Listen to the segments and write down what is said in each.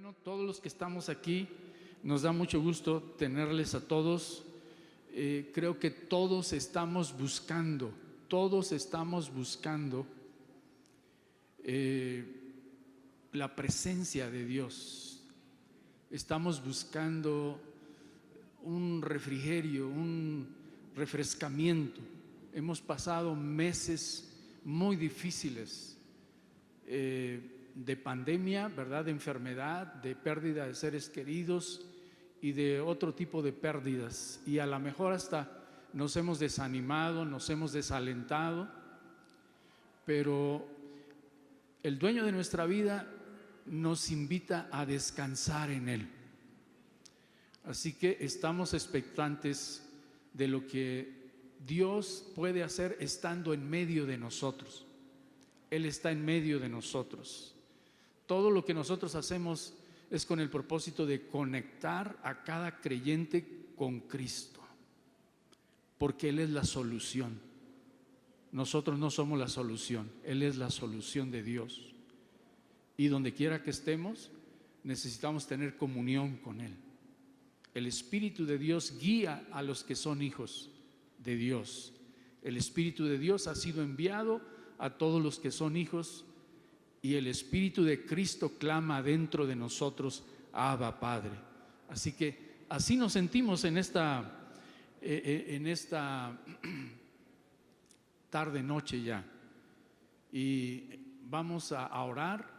Bueno, todos los que estamos aquí, nos da mucho gusto tenerles a todos. Creo que todos estamos buscando la presencia de Dios. Estamos buscando un refrigerio, un refrescamiento. Hemos pasado meses muy difíciles de pandemia, ¿verdad? De enfermedad, de pérdida de seres queridos y de otro tipo de pérdidas. Y a lo mejor hasta nos hemos desanimado, nos hemos desalentado, pero el dueño de nuestra vida nos invita a descansar en Él. Así que estamos expectantes de lo que Dios puede hacer estando en medio de nosotros. Él está en medio de nosotros. Todo lo que nosotros hacemos es con el propósito de conectar a cada creyente con Cristo, porque Él es la solución. Nosotros no somos la solución, Él es la solución de Dios. Y donde quiera que estemos, necesitamos tener comunión con Él. El Espíritu de Dios guía a los que son hijos de Dios. El Espíritu de Dios ha sido enviado a todos los que son hijos, y el Espíritu de Cristo clama dentro de nosotros: Abba, Padre. Así que así nos sentimos en esta tarde noche ya, y vamos a orar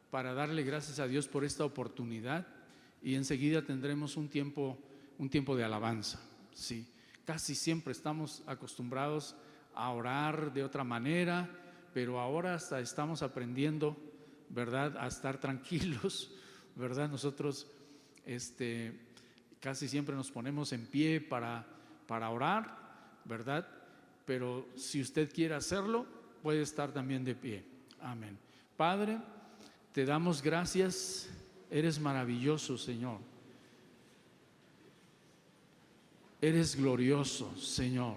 para darle gracias a Dios por esta oportunidad, y enseguida tendremos un tiempo de alabanza. Sí, casi siempre estamos acostumbrados a orar de otra manera, pero ahora hasta estamos aprendiendo, ¿verdad?, a estar tranquilos, ¿verdad? Nosotros casi siempre nos ponemos en pie para orar, ¿verdad? Pero si usted quiere hacerlo, puede estar también de pie. Amén. Padre, te damos gracias, eres maravilloso, Señor. Eres glorioso, Señor.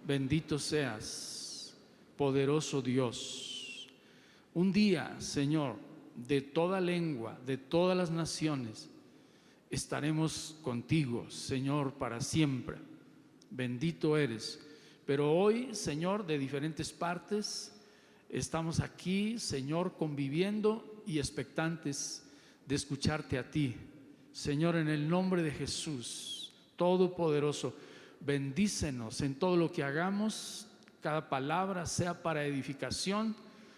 Bendito seas, poderoso Dios. Un día, Señor, de toda lengua, de todas las naciones, estaremos contigo, Señor, para siempre. Bendito eres. Pero hoy, Señor, de diferentes partes, estamos aquí, Señor, conviviendo y expectantes de escucharte a ti. Señor, en el nombre de Jesús Todopoderoso, bendícenos en todo lo que hagamos, cada palabra sea para edificación.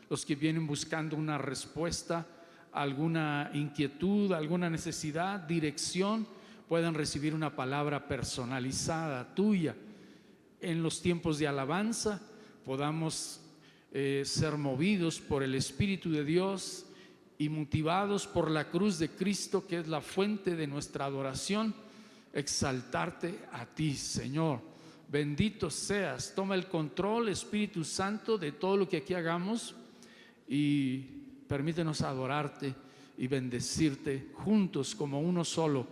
Los que vienen buscando una respuesta, alguna inquietud, alguna necesidad, dirección, puedan recibir una palabra personalizada tuya. En los tiempos de alabanza podamos ser movidos por el Espíritu de Dios y motivados por la cruz de Cristo, que es la fuente de nuestra adoración, exaltarte a ti, Señor. Bendito seas. Toma el control, Espíritu Santo, de todo lo que aquí hagamos, y permítenos adorarte y bendecirte juntos como uno solo.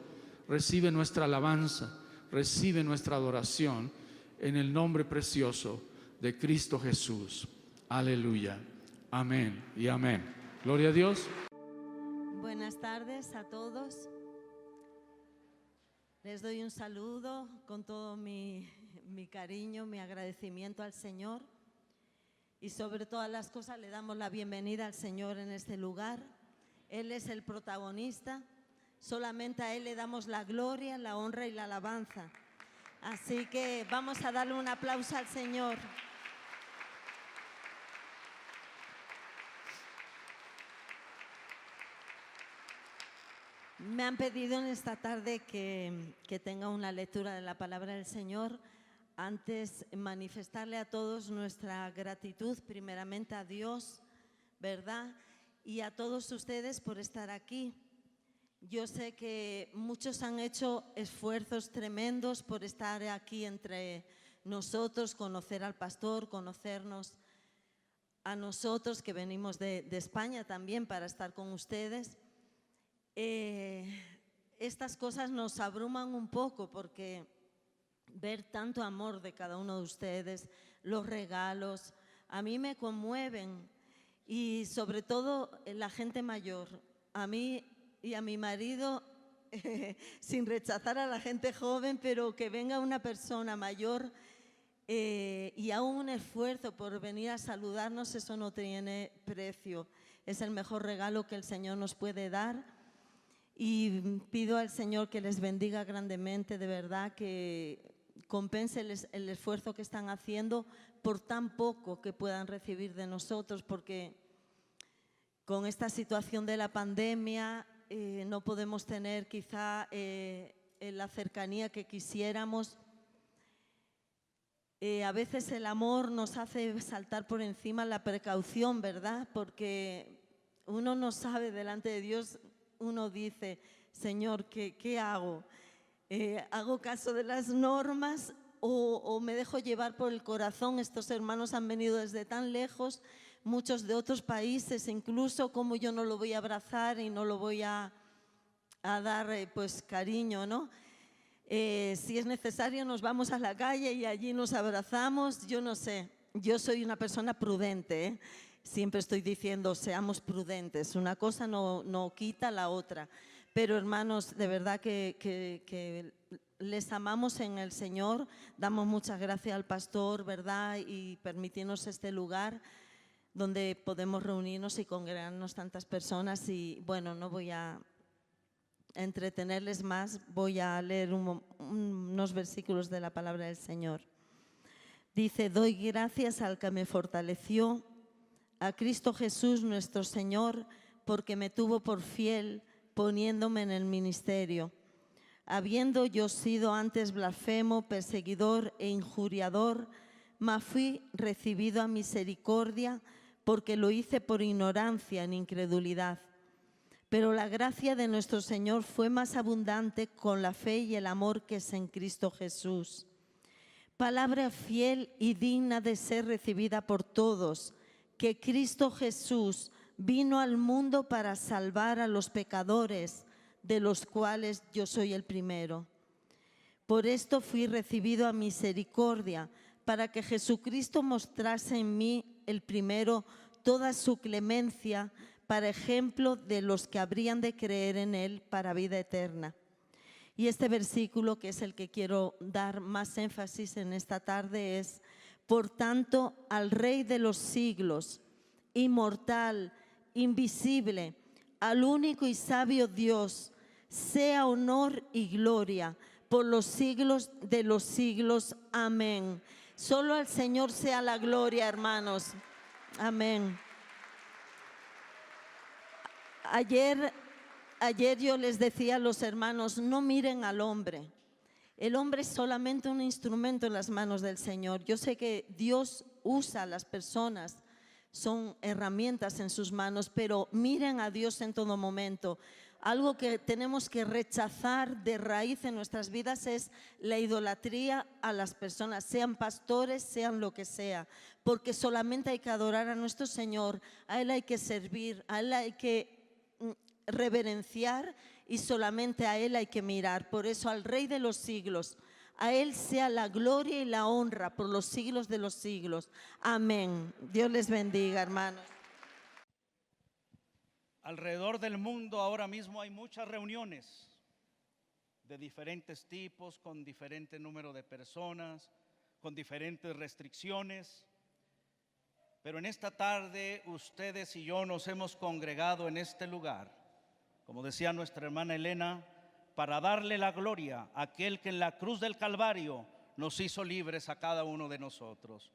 Recibe nuestra alabanza, recibe nuestra adoración, en el nombre precioso de Cristo Jesús. Aleluya. Amén y amén. Gloria a Dios. Buenas tardes a todos. Les doy un saludo con todo mi cariño, mi agradecimiento al Señor, y sobre todas las cosas le damos la bienvenida al Señor en este lugar. Él es el protagonista, solamente a Él le damos la gloria, la honra y la alabanza. Así que vamos a darle un aplauso al Señor. Me han pedido en esta tarde que tenga una lectura de la palabra del Señor. Antes, manifestarle a todos nuestra gratitud, primeramente a Dios, ¿verdad? Y a todos ustedes por estar aquí. Yo sé que muchos han hecho esfuerzos tremendos por estar aquí entre nosotros, conocer al pastor, conocernos a nosotros que venimos de España también para estar con ustedes. Estas cosas nos abruman un poco porque ver tanto amor de cada uno de ustedes, los regalos, a mí me conmueven, y sobre todo la gente mayor. a mí y a mi marido, sin rechazar a la gente joven, pero que venga una persona mayor y haga un esfuerzo por venir a saludarnos, eso no tiene precio. Es el mejor regalo que el Señor nos puede dar. Y pido al Señor que les bendiga grandemente, de verdad, que compense el esfuerzo que están haciendo por tan poco que puedan recibir de nosotros, porque con esta situación de la pandemia no podemos tener quizá la cercanía que quisiéramos. A veces el amor nos hace saltar por encima la precaución, ¿verdad? Porque uno no sabe delante de Dios, uno dice, Señor, ¿qué hago? ¿Hago caso de las normas o me dejo llevar por el corazón? Estos hermanos han venido desde tan lejos, muchos de otros países, incluso como yo no lo voy a abrazar y no lo voy a dar pues cariño, ¿no? Si es necesario nos vamos a la calle y allí nos abrazamos, yo no sé. Yo soy una persona prudente, ¿eh? Siempre estoy diciendo, seamos prudentes, una cosa no quita la otra. Pero hermanos, de verdad que les amamos en el Señor, damos muchas gracias al pastor, ¿verdad? Y permitirnos este lugar donde podemos reunirnos y congregarnos tantas personas. Y bueno, no voy a entretenerles más, voy a leer unos versículos de la palabra del Señor. Dice, doy gracias al que me fortaleció, a Cristo Jesús nuestro Señor, porque me tuvo por fiel poniéndome en el ministerio. Habiendo yo sido antes blasfemo, perseguidor e injuriador, mas fui recibido a misericordia, porque lo hice por ignorancia en incredulidad. Pero la gracia de nuestro Señor fue más abundante con la fe y el amor que es en Cristo Jesús. Palabra fiel y digna de ser recibida por todos, que Cristo Jesús vino al mundo para salvar a los pecadores, de los cuales yo soy el primero. Por esto fui recibido a misericordia, para que Jesucristo mostrase en mí el primero toda su clemencia, para ejemplo de los que habrían de creer en Él para vida eterna. Y este versículo, que es el que quiero dar más énfasis en esta tarde, es: por tanto, al Rey de los siglos, inmortal, invisible, al único y sabio Dios, sea honor y gloria por los siglos de los siglos. Amén. Solo al Señor sea la gloria, hermanos. Amén. Ayer yo les decía a los hermanos, no miren al hombre. El hombre es solamente un instrumento en las manos del Señor. Yo sé que Dios usa a las personas, son herramientas en sus manos, pero miren a Dios en todo momento. Algo que tenemos que rechazar de raíz en nuestras vidas es la idolatría a las personas, sean pastores, sean lo que sea, porque solamente hay que adorar a nuestro Señor, a Él hay que servir, a Él hay que reverenciar y solamente a Él hay que mirar. Por eso al Rey de los siglos, a Él sea la gloria y la honra por los siglos de los siglos. Amén. Dios les bendiga, hermanos. Alrededor del mundo ahora mismo hay muchas reuniones de diferentes tipos, con diferente número de personas, con diferentes restricciones. Pero en esta tarde ustedes y yo nos hemos congregado en este lugar, como decía nuestra hermana Elena, para darle la gloria a aquel que en la cruz del Calvario nos hizo libres a cada uno de nosotros.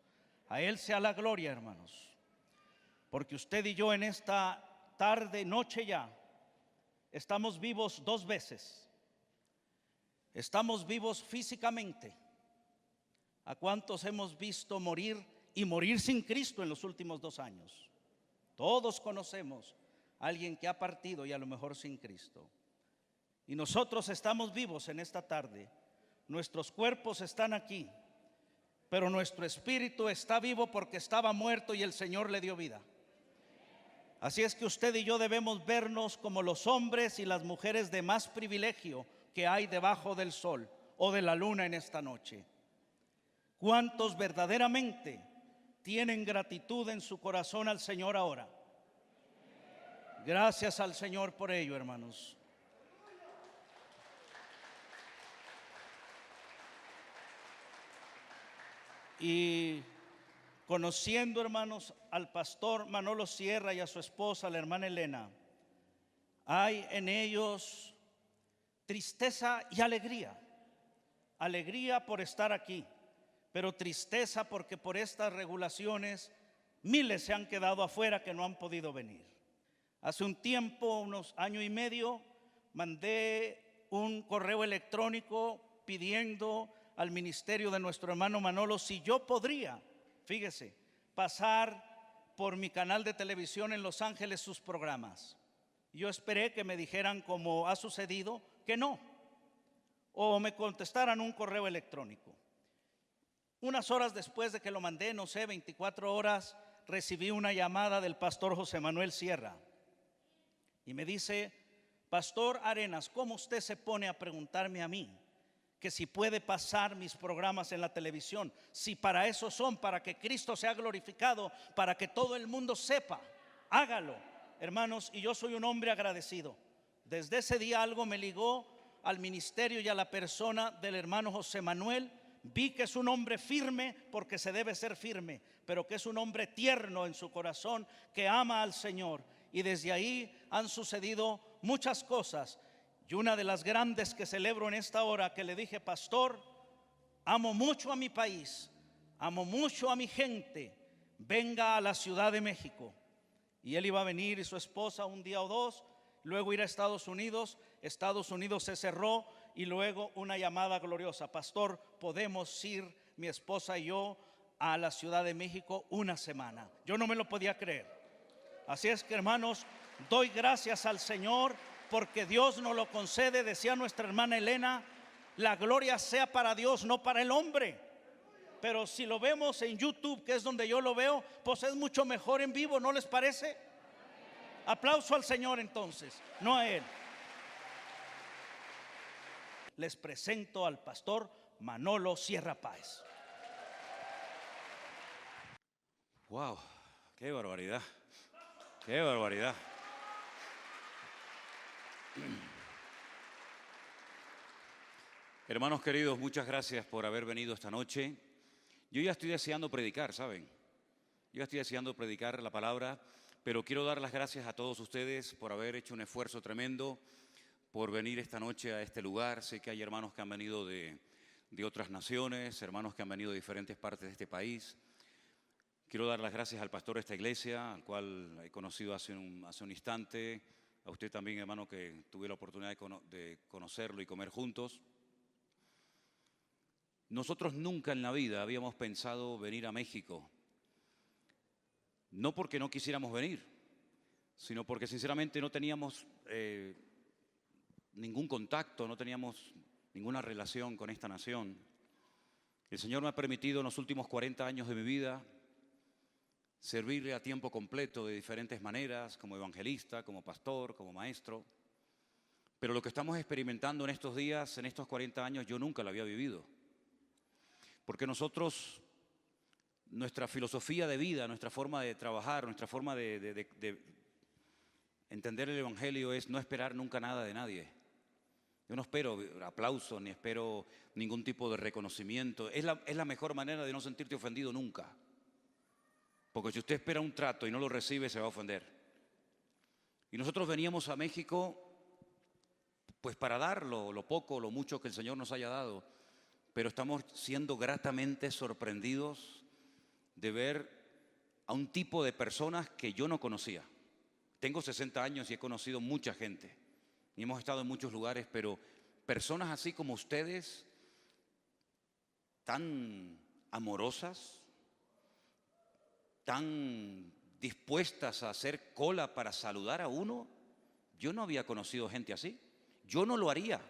A Él sea la gloria, hermanos, porque usted y yo en esta tarde, noche ya, estamos vivos dos veces. Estamos vivos físicamente. ¿A cuántos hemos visto morir y morir sin Cristo en los últimos 2 años? Todos conocemos a alguien que ha partido y a lo mejor sin Cristo. Y nosotros estamos vivos en esta tarde. Nuestros cuerpos están aquí, pero nuestro espíritu está vivo porque estaba muerto y el Señor le dio vida. Así es que usted y yo debemos vernos como los hombres y las mujeres de más privilegio que hay debajo del sol o de la luna en esta noche. ¿Cuántos verdaderamente tienen gratitud en su corazón al Señor ahora? Gracias al Señor por ello, hermanos. Y conociendo, hermanos, al pastor Manolo Sierra y a su esposa, la hermana Elena, hay en ellos tristeza y alegría. Alegría por estar aquí, pero tristeza porque por estas regulaciones miles se han quedado afuera que no han podido venir. Hace un tiempo, unos año y medio, mandé un correo electrónico pidiendo al ministerio de nuestro hermano Manolo si yo podría, fíjese, pasar por mi canal de televisión en Los Ángeles sus programas. Yo esperé que me dijeran, como ha sucedido, que no, o me contestaran un correo electrónico. Unas horas después de que lo mandé, no sé, 24 horas, recibí una llamada del pastor José Manuel Sierra y me dice: Pastor Arenas, ¿cómo usted se pone a preguntarme a mí que si puede pasar mis programas en la televisión? Si para eso son, para que Cristo sea glorificado, para que todo el mundo sepa, hágalo, hermanos. Y yo soy un hombre agradecido. Desde ese día algo me ligó al ministerio y a la persona del hermano José Manuel. Vi que es un hombre firme, porque se debe ser firme, pero que es un hombre tierno en su corazón, que ama al Señor. Y desde ahí han sucedido muchas cosas. Y una de las grandes que celebro en esta hora, que le dije: pastor, amo mucho a mi país, amo mucho a mi gente, venga a la Ciudad de México. Y él iba a venir y su esposa un día o dos, luego ir a Estados Unidos. Estados Unidos se cerró y luego una llamada gloriosa: pastor, podemos ir mi esposa y yo a la Ciudad de México una semana. Yo no me lo podía creer. Así es que, hermanos, doy gracias al Señor porque Dios nos lo concede. Decía nuestra hermana Elena: la gloria sea para Dios, no para el hombre. Pero si lo vemos en YouTube, que es donde yo lo veo, pues es mucho mejor en vivo, ¿no les parece? Aplauso al Señor entonces, no a Él. Les presento al pastor Manolo Sierra Páez. Wow, qué barbaridad, qué barbaridad. Hermanos queridos, muchas gracias por haber venido esta noche. Yo ya estoy deseando predicar, ¿saben? Yo ya estoy deseando predicar la palabra, pero quiero dar las gracias a todos ustedes por haber hecho un esfuerzo tremendo, por venir esta noche a este lugar. Sé que hay hermanos que han venido de otras naciones, hermanos que han venido de diferentes partes de este país. Quiero dar las gracias al pastor de esta iglesia, al cual he conocido hace un instante. A usted también, hermano, que tuve la oportunidad de conocerlo y comer juntos. Nosotros nunca en la vida habíamos pensado venir a México. No porque no quisiéramos venir, sino porque sinceramente no teníamos ningún contacto, no teníamos ninguna relación con esta nación. El Señor me ha permitido en los últimos 40 años de mi vida servirle a tiempo completo de diferentes maneras, como evangelista, como pastor, como maestro. Pero lo que estamos experimentando en estos días, en estos 40 años, yo nunca lo había vivido. Porque nosotros, nuestra filosofía de vida, nuestra forma de trabajar, nuestra forma de entender el evangelio es no esperar nunca nada de nadie. Yo no espero aplausos, ni espero ningún tipo de reconocimiento. Es la mejor manera de no sentirte ofendido nunca. Porque si usted espera un trato y no lo recibe, se va a ofender. Y nosotros veníamos a México pues para dar lo poco, lo mucho que el Señor nos haya dado. Pero estamos siendo gratamente sorprendidos de ver a un tipo de personas que yo no conocía. Tengo 60 años y he conocido mucha gente. Y hemos estado en muchos lugares, pero personas así como ustedes, tan amorosas, tan dispuestas a hacer cola para saludar a uno, yo no había conocido gente así. Yo no lo haría.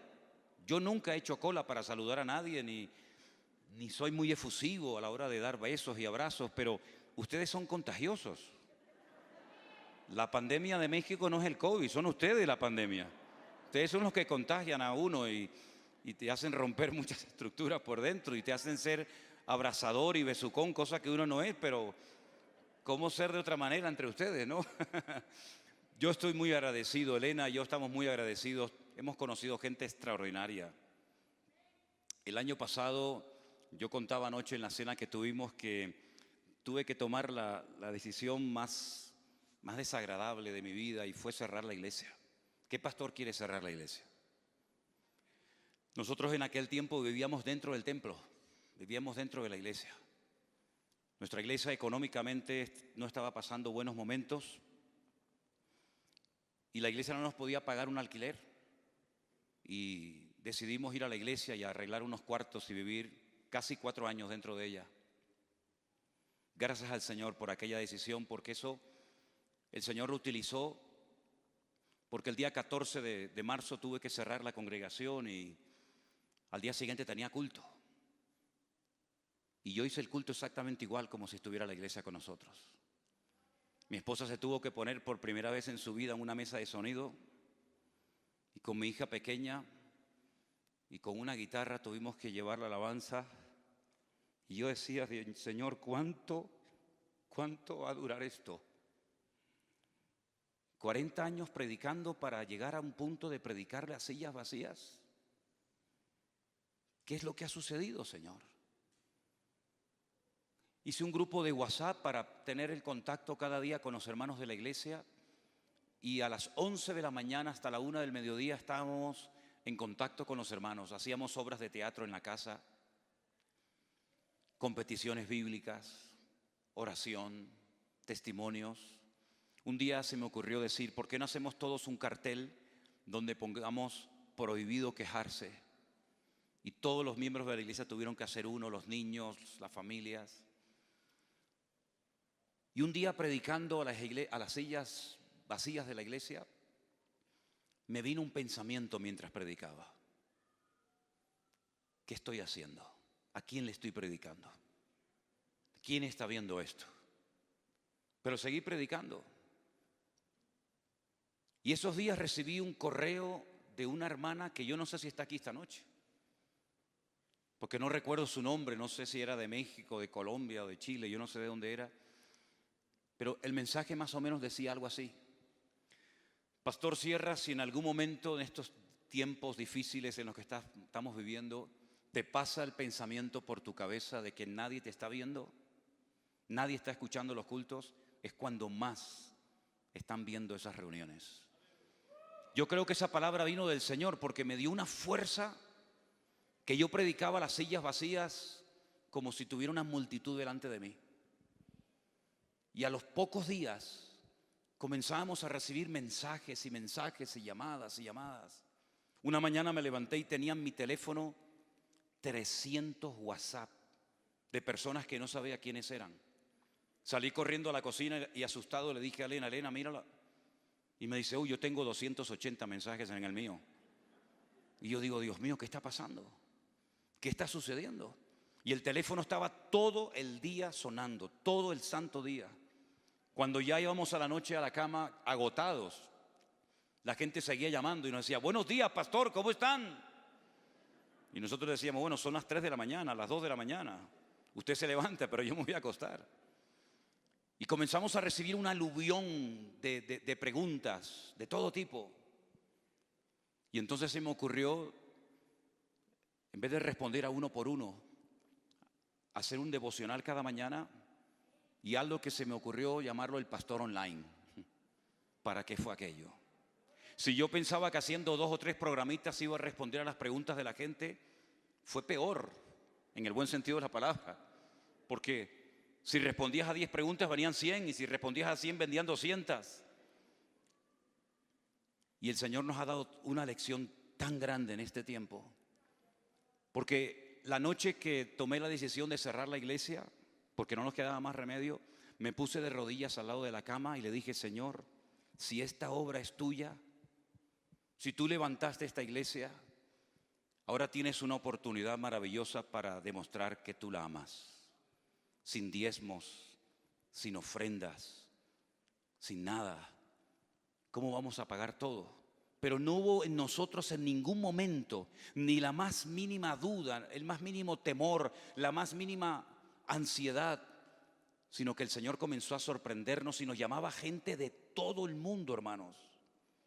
Yo nunca he hecho cola para saludar a nadie, ni soy muy efusivo a la hora de dar besos y abrazos, pero ustedes son contagiosos. La pandemia de México no es el COVID, son ustedes la pandemia. Ustedes son los que contagian a uno y te hacen romper muchas estructuras por dentro y te hacen ser abrazador y besucón, cosa que uno no es, pero ¿cómo ser de otra manera entre ustedes, no? Yo estoy muy agradecido, Elena y yo estamos muy agradecidos. Hemos conocido gente extraordinaria. El año pasado, yo contaba anoche en la cena que tuvimos que tuve que tomar la decisión más desagradable de mi vida y fue cerrar la iglesia. ¿Qué pastor quiere cerrar la iglesia? Nosotros en aquel tiempo vivíamos dentro del templo, vivíamos dentro de la iglesia. Nuestra iglesia económicamente no estaba pasando buenos momentos y la iglesia no nos podía pagar un alquiler. Y decidimos ir a la iglesia y arreglar unos cuartos y vivir casi 4 años dentro de ella. Gracias al Señor por aquella decisión, porque eso el Señor lo utilizó, porque el día 14 de marzo tuve que cerrar la congregación y al día siguiente tenía culto. Y yo hice el culto exactamente igual como si estuviera la iglesia con nosotros. Mi esposa se tuvo que poner por primera vez en su vida en una mesa de sonido y con mi hija pequeña y con una guitarra tuvimos que llevar la alabanza. Y yo decía, Señor, ¿cuánto va a durar esto? 40 años predicando para llegar a un punto de predicarle a sillas vacías. ¿Qué es lo que ha sucedido, Señor? Hice un grupo de WhatsApp para tener el contacto cada día con los hermanos de la iglesia y a las 11 de la mañana hasta la 1 del mediodía estábamos en contacto con los hermanos. Hacíamos obras de teatro en la casa, competiciones bíblicas, oración, testimonios. Un día se me ocurrió decir, ¿por qué no hacemos todos un cartel donde pongamos prohibido quejarse? Y todos los miembros de la iglesia tuvieron que hacer uno, los niños, las familias. Y un día predicando a las sillas vacías de la iglesia, me vino un pensamiento mientras predicaba. ¿Qué estoy haciendo? ¿A quién le estoy predicando? ¿Quién está viendo esto? Pero seguí predicando. Y esos días recibí un correo de una hermana que yo no sé si está aquí esta noche, porque no recuerdo su nombre, no sé si era de México, de Colombia o de Chile, yo no sé de dónde era. Pero el mensaje más o menos decía algo así: Pastor Sierra, si en algún momento en estos tiempos difíciles en los que estamos viviendo te pasa el pensamiento por tu cabeza de que nadie te está viendo, nadie está escuchando los cultos, es cuando más están viendo esas reuniones. Yo creo que esa palabra vino del Señor porque me dio una fuerza que yo predicaba las sillas vacías como si tuviera una multitud delante de mí. Y a los pocos días comenzábamos a recibir mensajes y mensajes y llamadas y llamadas. Una mañana me levanté y tenía en mi teléfono 300 WhatsApp de personas que no sabía quiénes eran. Salí corriendo a la cocina y asustado le dije a Elena, Elena, mírala. Y me dice, uy, yo tengo 280 mensajes en el mío. Y yo digo, Dios mío, ¿qué está pasando? ¿Qué está sucediendo? Y el teléfono estaba todo el día sonando, todo el santo día. Cuando ya íbamos a la noche a la cama agotados, la gente seguía llamando y nos decía, buenos días, pastor, ¿cómo están? Y nosotros decíamos, bueno, son las 3 de la mañana, las 2 de la mañana. Usted se levanta, pero yo me voy a acostar. Y comenzamos a recibir un aluvión de preguntas de todo tipo. Y entonces se me ocurrió, en vez de responder a uno por uno, hacer un devocional cada mañana. Y algo que se me ocurrió llamarlo el pastor online. ¿Para qué fue aquello? Si yo pensaba que haciendo 2 o 3 programitas iba a responder a las preguntas de la gente, fue peor, en el buen sentido de la palabra. Porque si respondías a 10 preguntas venían 100 y si respondías a 100 vendían 200. Y el Señor nos ha dado una lección tan grande en este tiempo. Porque la noche que tomé la decisión de cerrar la iglesia, porque no nos quedaba más remedio, me puse de rodillas al lado de la cama y le dije, Señor, si esta obra es tuya, si tú levantaste esta iglesia, ahora tienes una oportunidad maravillosa para demostrar que tú la amas. Sin diezmos, sin ofrendas, sin nada. ¿Cómo vamos a pagar todo? Pero no hubo en nosotros en ningún momento ni la más mínima duda, el más mínimo temor, la más mínima ansiedad sino que el Señor comenzó a sorprendernos y nos llamaba gente de todo el mundo, hermanos,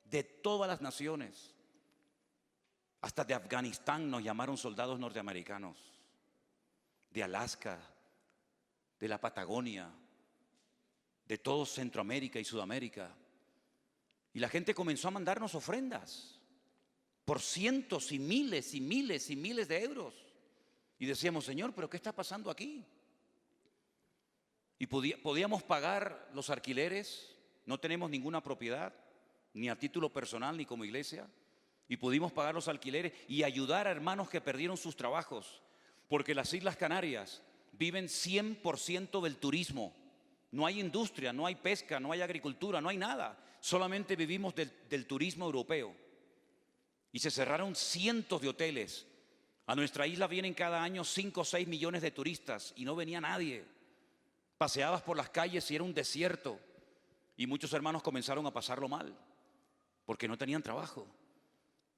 de todas las naciones. Hasta de Afganistán nos llamaron soldados norteamericanos, de Alaska, de la Patagonia, de todo Centroamérica y Sudamérica. Y la gente comenzó a mandarnos ofrendas por cientos y miles y miles y miles de euros. Y decíamos, Señor, ¿pero qué está pasando aquí? Y podíamos pagar los alquileres, no tenemos ninguna propiedad, ni a título personal ni como iglesia. Y pudimos pagar los alquileres y ayudar a hermanos que perdieron sus trabajos, porque las Islas Canarias viven 100% del turismo. No hay industria, no hay pesca, no hay agricultura, no hay nada. Solamente vivimos del turismo europeo. Y se cerraron cientos de hoteles. A nuestra isla vienen cada año 5 o 6 millones de turistas y no venía nadie. Paseabas por las calles y era un desierto. Y muchos hermanos comenzaron a pasarlo mal, porque no tenían trabajo.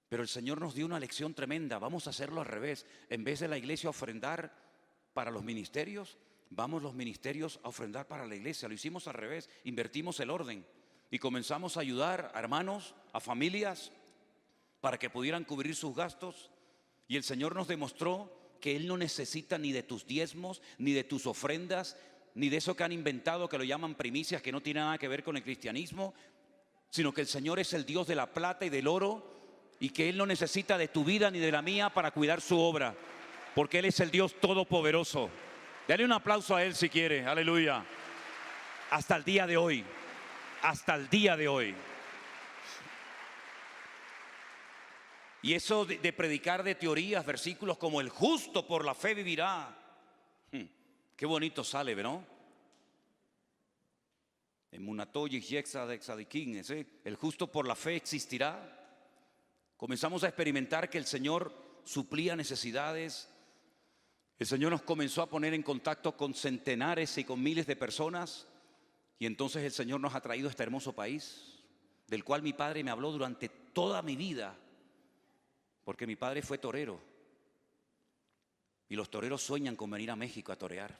Pero el Señor nos dio una lección tremenda. Vamos a hacerlo al revés. En vez de la iglesia ofrendar para los ministerios, vamos los ministerios a ofrendar para la iglesia. Lo hicimos al revés. Invertimos el orden y comenzamos a ayudar a hermanos, a familias, para que pudieran cubrir sus gastos. Y el Señor nos demostró que Él no necesita ni de tus diezmos, ni de tus ofrendas, ni de eso que han inventado, que lo llaman primicias, que no tiene nada que ver con el cristianismo, sino que el Señor es el Dios de la plata y del oro, y que Él no necesita de tu vida ni de la mía para cuidar su obra, porque Él es el Dios todopoderoso. Dale un aplauso a Él si quiere, aleluya. Hasta el día de hoy, hasta el día de hoy. Y eso de predicar de teorías, versículos como el justo por la fe vivirá. Qué bonito sale, ¿no? En Munatoyi, el justo por la fe existirá. Comenzamos a experimentar que el Señor suplía necesidades. El Señor nos comenzó a poner en contacto con centenares y con miles de personas. Y entonces el Señor nos ha traído a este hermoso país, del cual mi padre me habló durante toda mi vida, porque mi padre fue torero. Y los toreros sueñan con venir a México a torear,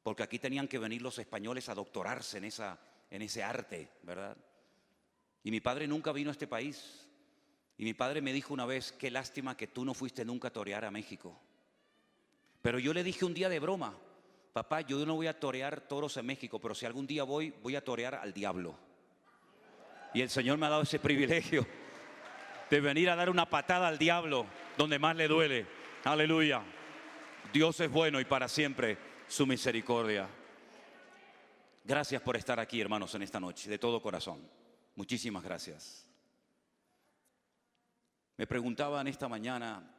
porque aquí tenían que venir los españoles a doctorarse en ese arte, ¿verdad? Y mi padre nunca vino a este país. Y mi padre me dijo una vez, qué lástima que tú no fuiste nunca a torear a México. Pero yo le dije un día de broma, papá, yo no voy a torear toros en México, pero si algún día voy a torear al diablo. Y el Señor me ha dado ese privilegio de venir a dar una patada al diablo donde más le duele. Aleluya. Dios es bueno y para siempre su misericordia. Gracias por estar aquí, hermanos, en esta noche, de todo corazón. Muchísimas gracias. Me preguntaban esta mañana,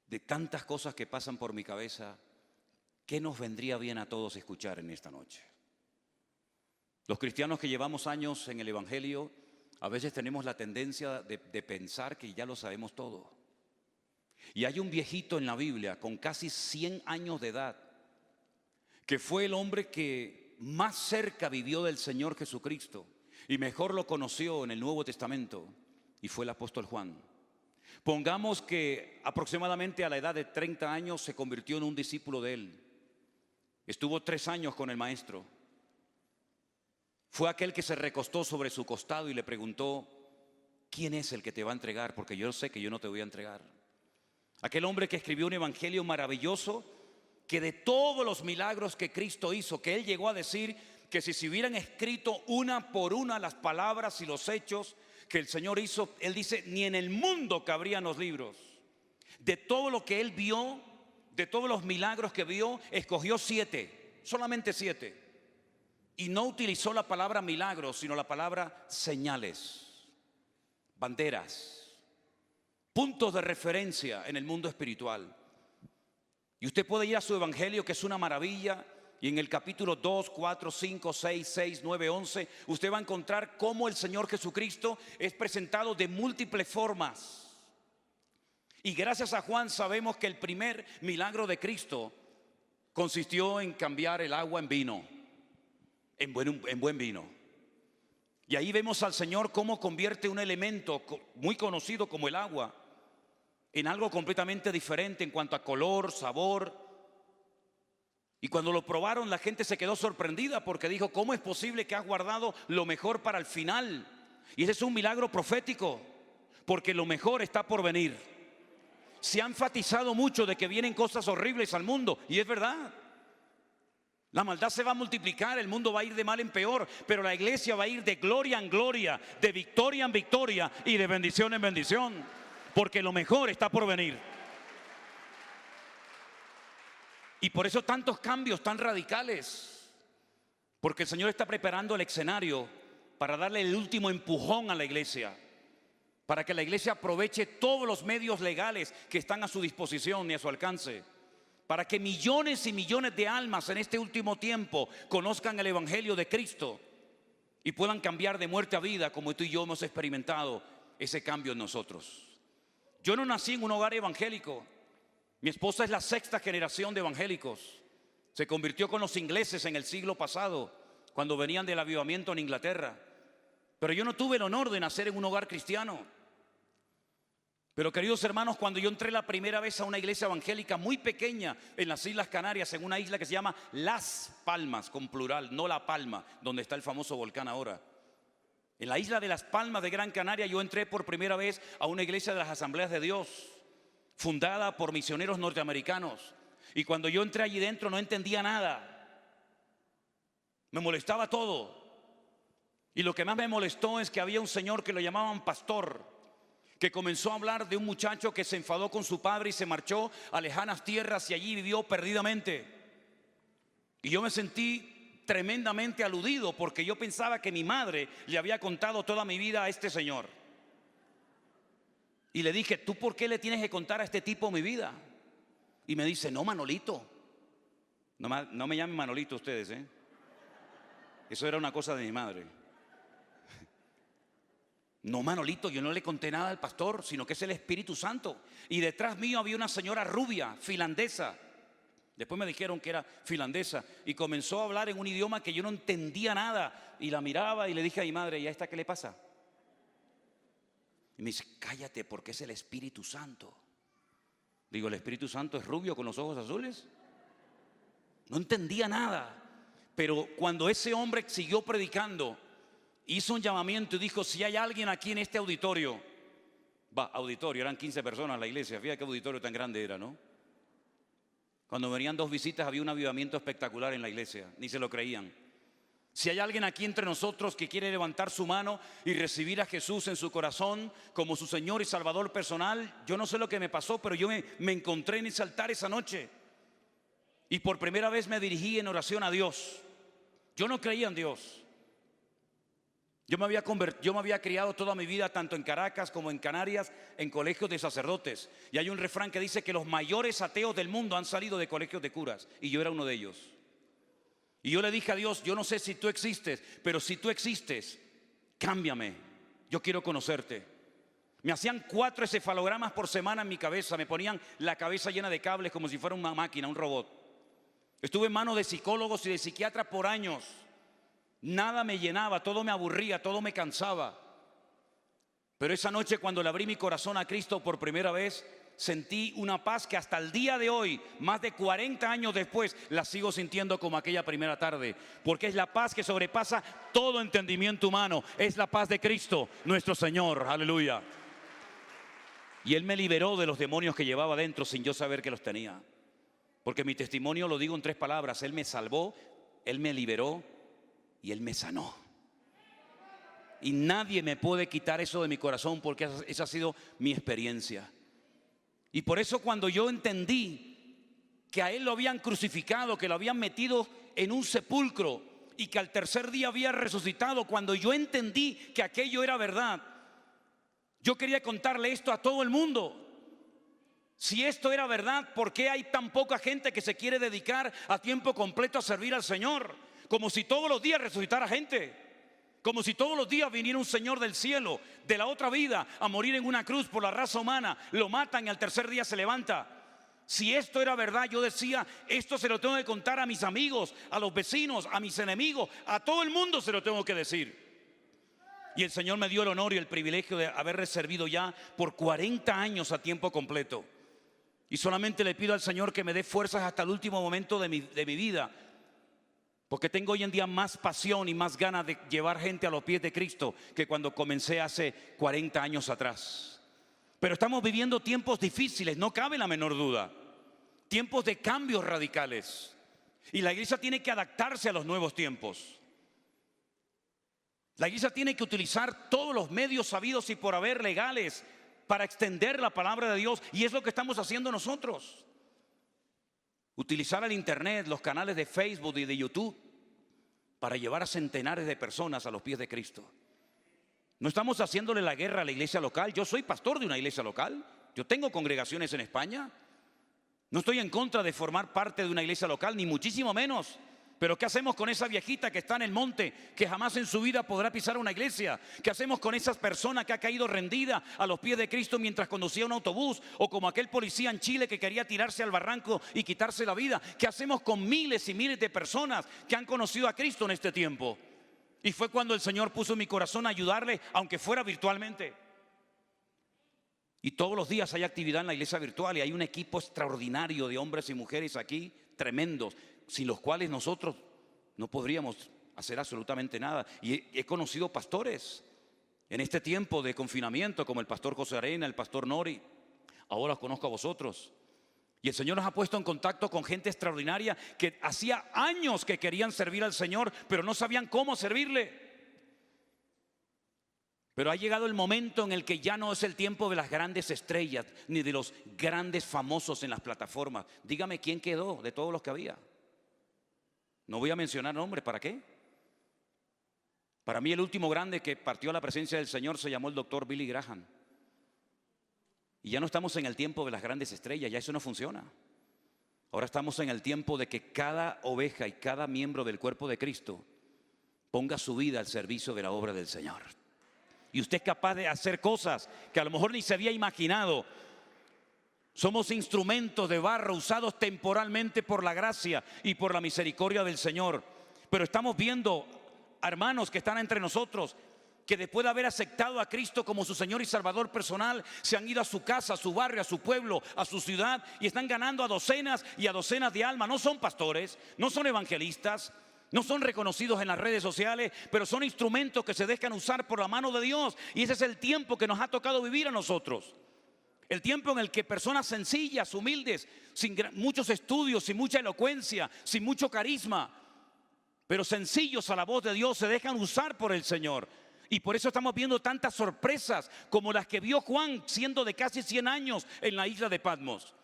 de tantas cosas que pasan por mi cabeza, ¿qué nos vendría bien a todos escuchar en esta noche? Los cristianos que llevamos años en el Evangelio, a veces tenemos la tendencia de pensar que ya lo sabemos todo. Y hay un viejito en la Biblia con casi 100 años de edad, que fue el hombre que más cerca vivió del Señor Jesucristo y mejor lo conoció en el Nuevo Testamento, y fue el apóstol Juan. Pongamos que aproximadamente a la edad de 30 años se convirtió en un discípulo de él. Estuvo 3 años con el maestro. Fue aquel que se recostó sobre su costado y le preguntó, ¿quién es el que te va a entregar? Porque yo sé que yo no te voy a entregar. Aquel hombre que escribió un evangelio maravilloso, que de todos los milagros que Cristo hizo, que él llegó a decir que si se hubieran escrito una por una las palabras y los hechos que el Señor hizo, él dice, ni en el mundo cabrían los libros. De todo lo que él vio, de todos los milagros que vio, escogió 7, solamente 7. Y no utilizó la palabra milagros, sino la palabra señales, banderas, puntos de referencia en el mundo espiritual. Y usted puede ir a su evangelio, que es una maravilla, y en el capítulo 2, 4, 5, 6, 6, 9, 11, usted va a encontrar cómo el Señor Jesucristo es presentado de múltiples formas. Y gracias a Juan sabemos que el primer milagro de Cristo consistió en cambiar el agua en vino, en buen vino. Y ahí vemos al Señor cómo convierte un elemento muy conocido como el agua en algo completamente diferente en cuanto a color, sabor. Y cuando lo probaron, la gente se quedó sorprendida porque dijo, ¿cómo es posible que has guardado lo mejor para el final? Y ese es un milagro profético, porque lo mejor está por venir. Se ha enfatizado mucho de que vienen cosas horribles al mundo, y es verdad. La maldad se va a multiplicar, el mundo va a ir de mal en peor, pero la iglesia va a ir de gloria en gloria, de victoria en victoria y de bendición en bendición, porque lo mejor está por venir. Y por eso tantos cambios tan radicales, porque el Señor está preparando el escenario para darle el último empujón a la iglesia, para que la iglesia aproveche todos los medios legales que están a su disposición y a su alcance, para que millones y millones de almas en este último tiempo conozcan el Evangelio de Cristo y puedan cambiar de muerte a vida, como tú y yo hemos experimentado ese cambio en nosotros. Yo no nací en un hogar evangélico. Mi esposa es la 6ª generación de evangélicos. Se convirtió con los ingleses en el siglo pasado, cuando venían del avivamiento en Inglaterra. Pero yo no tuve el honor de nacer en un hogar cristiano. Pero queridos hermanos, cuando yo entré la primera vez a una iglesia evangélica muy pequeña en las Islas Canarias, en una isla que se llama Las Palmas, con plural, no La Palma, donde está el famoso volcán ahora. En la isla de Las Palmas de Gran Canaria yo entré por primera vez a una iglesia de las Asambleas de Dios, fundada por misioneros norteamericanos. Y cuando yo entré allí dentro no entendía nada. Me molestaba todo. Y lo que más me molestó es que había un señor que lo llamaban pastor, que comenzó a hablar de un muchacho que se enfadó con su padre y se marchó a lejanas tierras y allí vivió perdidamente. Y yo me sentí tremendamente aludido porque yo pensaba que mi madre le había contado toda mi vida a este señor. Y le dije, ¿tú por qué le tienes que contar a este tipo mi vida? Y me dice, no, Manolito. No me llamen Manolito ustedes, ¿eh? Eso era una cosa de mi madre. No, Manolito, yo no le conté nada al pastor, sino que es el Espíritu Santo. Y detrás mío había una señora rubia, finlandesa. Después me dijeron que era finlandesa. Y comenzó a hablar en un idioma que yo no entendía nada. Y la miraba y le dije a mi madre, ¿y a esta qué le pasa? Y me dice, cállate, porque es el Espíritu Santo. Digo, ¿el Espíritu Santo es rubio con los ojos azules? No entendía nada. Pero cuando ese hombre siguió predicando, hizo un llamamiento y dijo, si hay alguien aquí en este auditorio, auditorio, eran 15 personas en la iglesia, fíjate qué auditorio tan grande era, ¿no? Cuando venían 2 visitas había un avivamiento espectacular en la iglesia, ni se lo creían. Si hay alguien aquí entre nosotros que quiere levantar su mano y recibir a Jesús en su corazón como su Señor y Salvador personal, yo no sé lo que me pasó, pero yo me encontré en ese altar esa noche y por primera vez me dirigí en oración a Dios. Yo no creía en Dios. Yo me había criado toda mi vida, tanto en Caracas como en Canarias, en colegios de sacerdotes. Y hay un refrán que dice que los mayores ateos del mundo han salido de colegios de curas. Y yo era uno de ellos. Y yo le dije a Dios, yo no sé si tú existes, pero si tú existes, cámbiame. Yo quiero conocerte. Me hacían 4 encefalogramas por semana en mi cabeza. Me ponían la cabeza llena de cables como si fuera una máquina, un robot. Estuve en manos de psicólogos y de psiquiatras por años. Nada me llenaba, todo me aburría, todo me cansaba. Pero esa noche cuando le abrí mi corazón a Cristo por primera vez, sentí una paz que hasta el día de hoy, más de 40 años después, la sigo sintiendo como aquella primera tarde. Porque es la paz que sobrepasa todo entendimiento humano. Es la paz de Cristo, nuestro Señor. Aleluya. Y Él me liberó de los demonios que llevaba dentro sin yo saber que los tenía. Porque mi testimonio lo digo en 3 palabras. Él me salvó, Él me liberó y Él me sanó. Y nadie me puede quitar eso de mi corazón porque esa ha sido mi experiencia. Y por eso cuando yo entendí que a Él lo habían crucificado, que lo habían metido en un sepulcro y que al tercer día había resucitado, cuando yo entendí que aquello era verdad, yo quería contarle esto a todo el mundo. Si esto era verdad, ¿por qué hay tan poca gente que se quiere dedicar a tiempo completo a servir al Señor? Como si todos los días resucitara gente. Como si todos los días viniera un Señor del cielo, de la otra vida, a morir en una cruz por la raza humana. Lo matan y al tercer día se levanta. Si esto era verdad, yo decía, esto se lo tengo que contar a mis amigos, a los vecinos, a mis enemigos, a todo el mundo se lo tengo que decir. Y el Señor me dio el honor y el privilegio de haber servido ya por 40 años a tiempo completo. Y solamente le pido al Señor que me dé fuerzas hasta el último momento de mi vida. Porque tengo hoy en día más pasión y más ganas de llevar gente a los pies de Cristo que cuando comencé hace 40 años atrás. Pero estamos viviendo tiempos difíciles, no cabe la menor duda. Tiempos de cambios radicales. Y la iglesia tiene que adaptarse a los nuevos tiempos. La iglesia tiene que utilizar todos los medios sabidos y por haber legales para extender la palabra de Dios. Y es lo que estamos haciendo nosotros. Utilizar el internet, los canales de Facebook y de YouTube para llevar a centenares de personas a los pies de Cristo. No estamos haciéndole la guerra a la iglesia local. Yo soy pastor de una iglesia local. Yo tengo congregaciones en España. No estoy en contra de formar parte de una iglesia local, ni muchísimo menos. Pero ¿qué hacemos con esa viejita que está en el monte, que jamás en su vida podrá pisar una iglesia? ¿Qué hacemos con esa persona que ha caído rendida a los pies de Cristo mientras conducía un autobús? O como aquel policía en Chile que quería tirarse al barranco y quitarse la vida. ¿Qué hacemos con miles y miles de personas que han conocido a Cristo en este tiempo? Y fue cuando el Señor puso en mi corazón a ayudarle, aunque fuera virtualmente. Y todos los días hay actividad en la iglesia virtual y hay un equipo extraordinario de hombres y mujeres aquí, tremendos, sin los cuales nosotros no podríamos hacer absolutamente nada. Y he conocido pastores en este tiempo de confinamiento, como el pastor José Arena, el pastor Nori. Ahora os conozco a vosotros. Y el Señor nos ha puesto en contacto con gente extraordinaria que hacía años que querían servir al Señor, pero no sabían cómo servirle. Pero ha llegado el momento en el que ya no es el tiempo de las grandes estrellas, ni de los grandes famosos en las plataformas. Dígame quién quedó de todos los que había. No voy a mencionar nombres, ¿para qué? Para mí el último grande que partió a la presencia del Señor se llamó el doctor Billy Graham. Y ya no estamos en el tiempo de las grandes estrellas, ya eso no funciona. Ahora estamos en el tiempo de que cada oveja y cada miembro del cuerpo de Cristo ponga su vida al servicio de la obra del Señor. Y usted es capaz de hacer cosas que a lo mejor ni se había imaginado. Somos instrumentos de barro usados temporalmente por la gracia y por la misericordia del Señor. Pero estamos viendo hermanos que están entre nosotros, que después de haber aceptado a Cristo como su Señor y Salvador personal, se han ido a su casa, a su barrio, a su pueblo, a su ciudad y están ganando a docenas y a docenas de almas. No son pastores, no son evangelistas, no son reconocidos en las redes sociales, pero son instrumentos que se dejan usar por la mano de Dios. Y ese es el tiempo que nos ha tocado vivir a nosotros. El tiempo en el que personas sencillas, humildes, sin muchos estudios, sin mucha elocuencia, sin mucho carisma, pero sencillos a la voz de Dios, se dejan usar por el Señor. Y por eso estamos viendo tantas sorpresas como las que vio Juan siendo de casi 100 años en la isla de Patmos.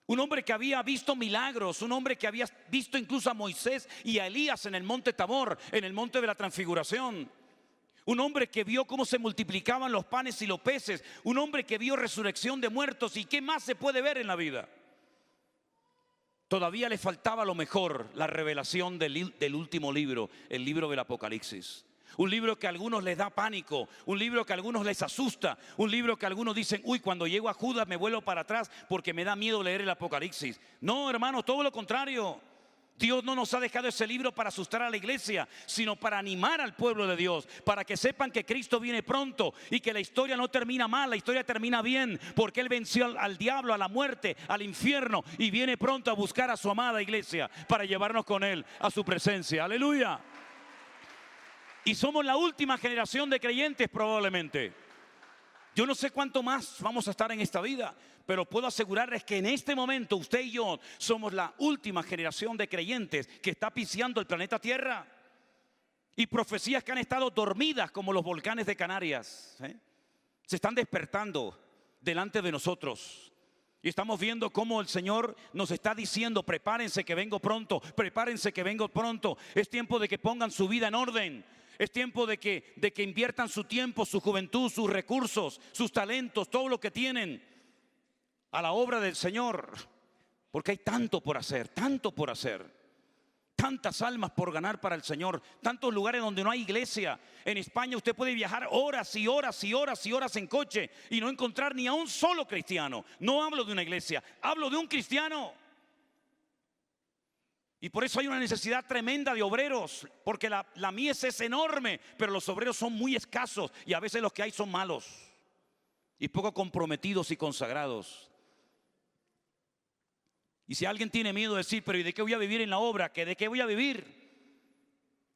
Un hombre que había visto milagros, un hombre que había visto incluso a Moisés y a Elías en el monte Tabor, en el monte de la transfiguración. Un hombre que vio cómo se multiplicaban los panes y los peces. Un hombre que vio resurrección de muertos. ¿Y qué más se puede ver en la vida? Todavía le faltaba lo mejor, la revelación del último libro, el libro del Apocalipsis. Un libro que a algunos les da pánico, un libro que a algunos les asusta, un libro que a algunos dicen, uy, cuando llego a Judas me vuelvo para atrás porque me da miedo leer el Apocalipsis. No, hermano, todo lo contrario. Dios no nos ha dejado ese libro para asustar a la iglesia, sino para animar al pueblo de Dios, para que sepan que Cristo viene pronto y que la historia no termina mal, la historia termina bien, porque Él venció al diablo, a la muerte, al infierno y viene pronto a buscar a su amada iglesia para llevarnos con Él a su presencia. Aleluya. Y somos la última generación de creyentes probablemente. Yo no sé cuánto más vamos a estar en esta vida, pero puedo asegurarles que en este momento usted y yo somos la última generación de creyentes que está pisando el planeta Tierra. Y profecías que han estado dormidas como los volcanes de Canarias, se están despertando delante de nosotros. Y estamos viendo cómo el Señor nos está diciendo, prepárense que vengo pronto, prepárense que vengo pronto. Es tiempo de que pongan su vida en orden. Es tiempo de que inviertan su tiempo, su juventud, sus recursos, sus talentos, todo lo que tienen a la obra del Señor. Porque hay tanto por hacer, tanto por hacer. Tantas almas por ganar para el Señor, tantos lugares donde no hay iglesia. En España usted puede viajar horas y horas y horas y horas en coche y no encontrar ni a un solo cristiano. No hablo de una iglesia, hablo de un cristiano. Y por eso hay una necesidad tremenda de obreros, porque la mies es enorme, pero los obreros son muy escasos y a veces los que hay son malos y poco comprometidos y consagrados. Y si alguien tiene miedo de decir, pero ¿y de qué voy a vivir en la obra? ¿De qué voy a vivir?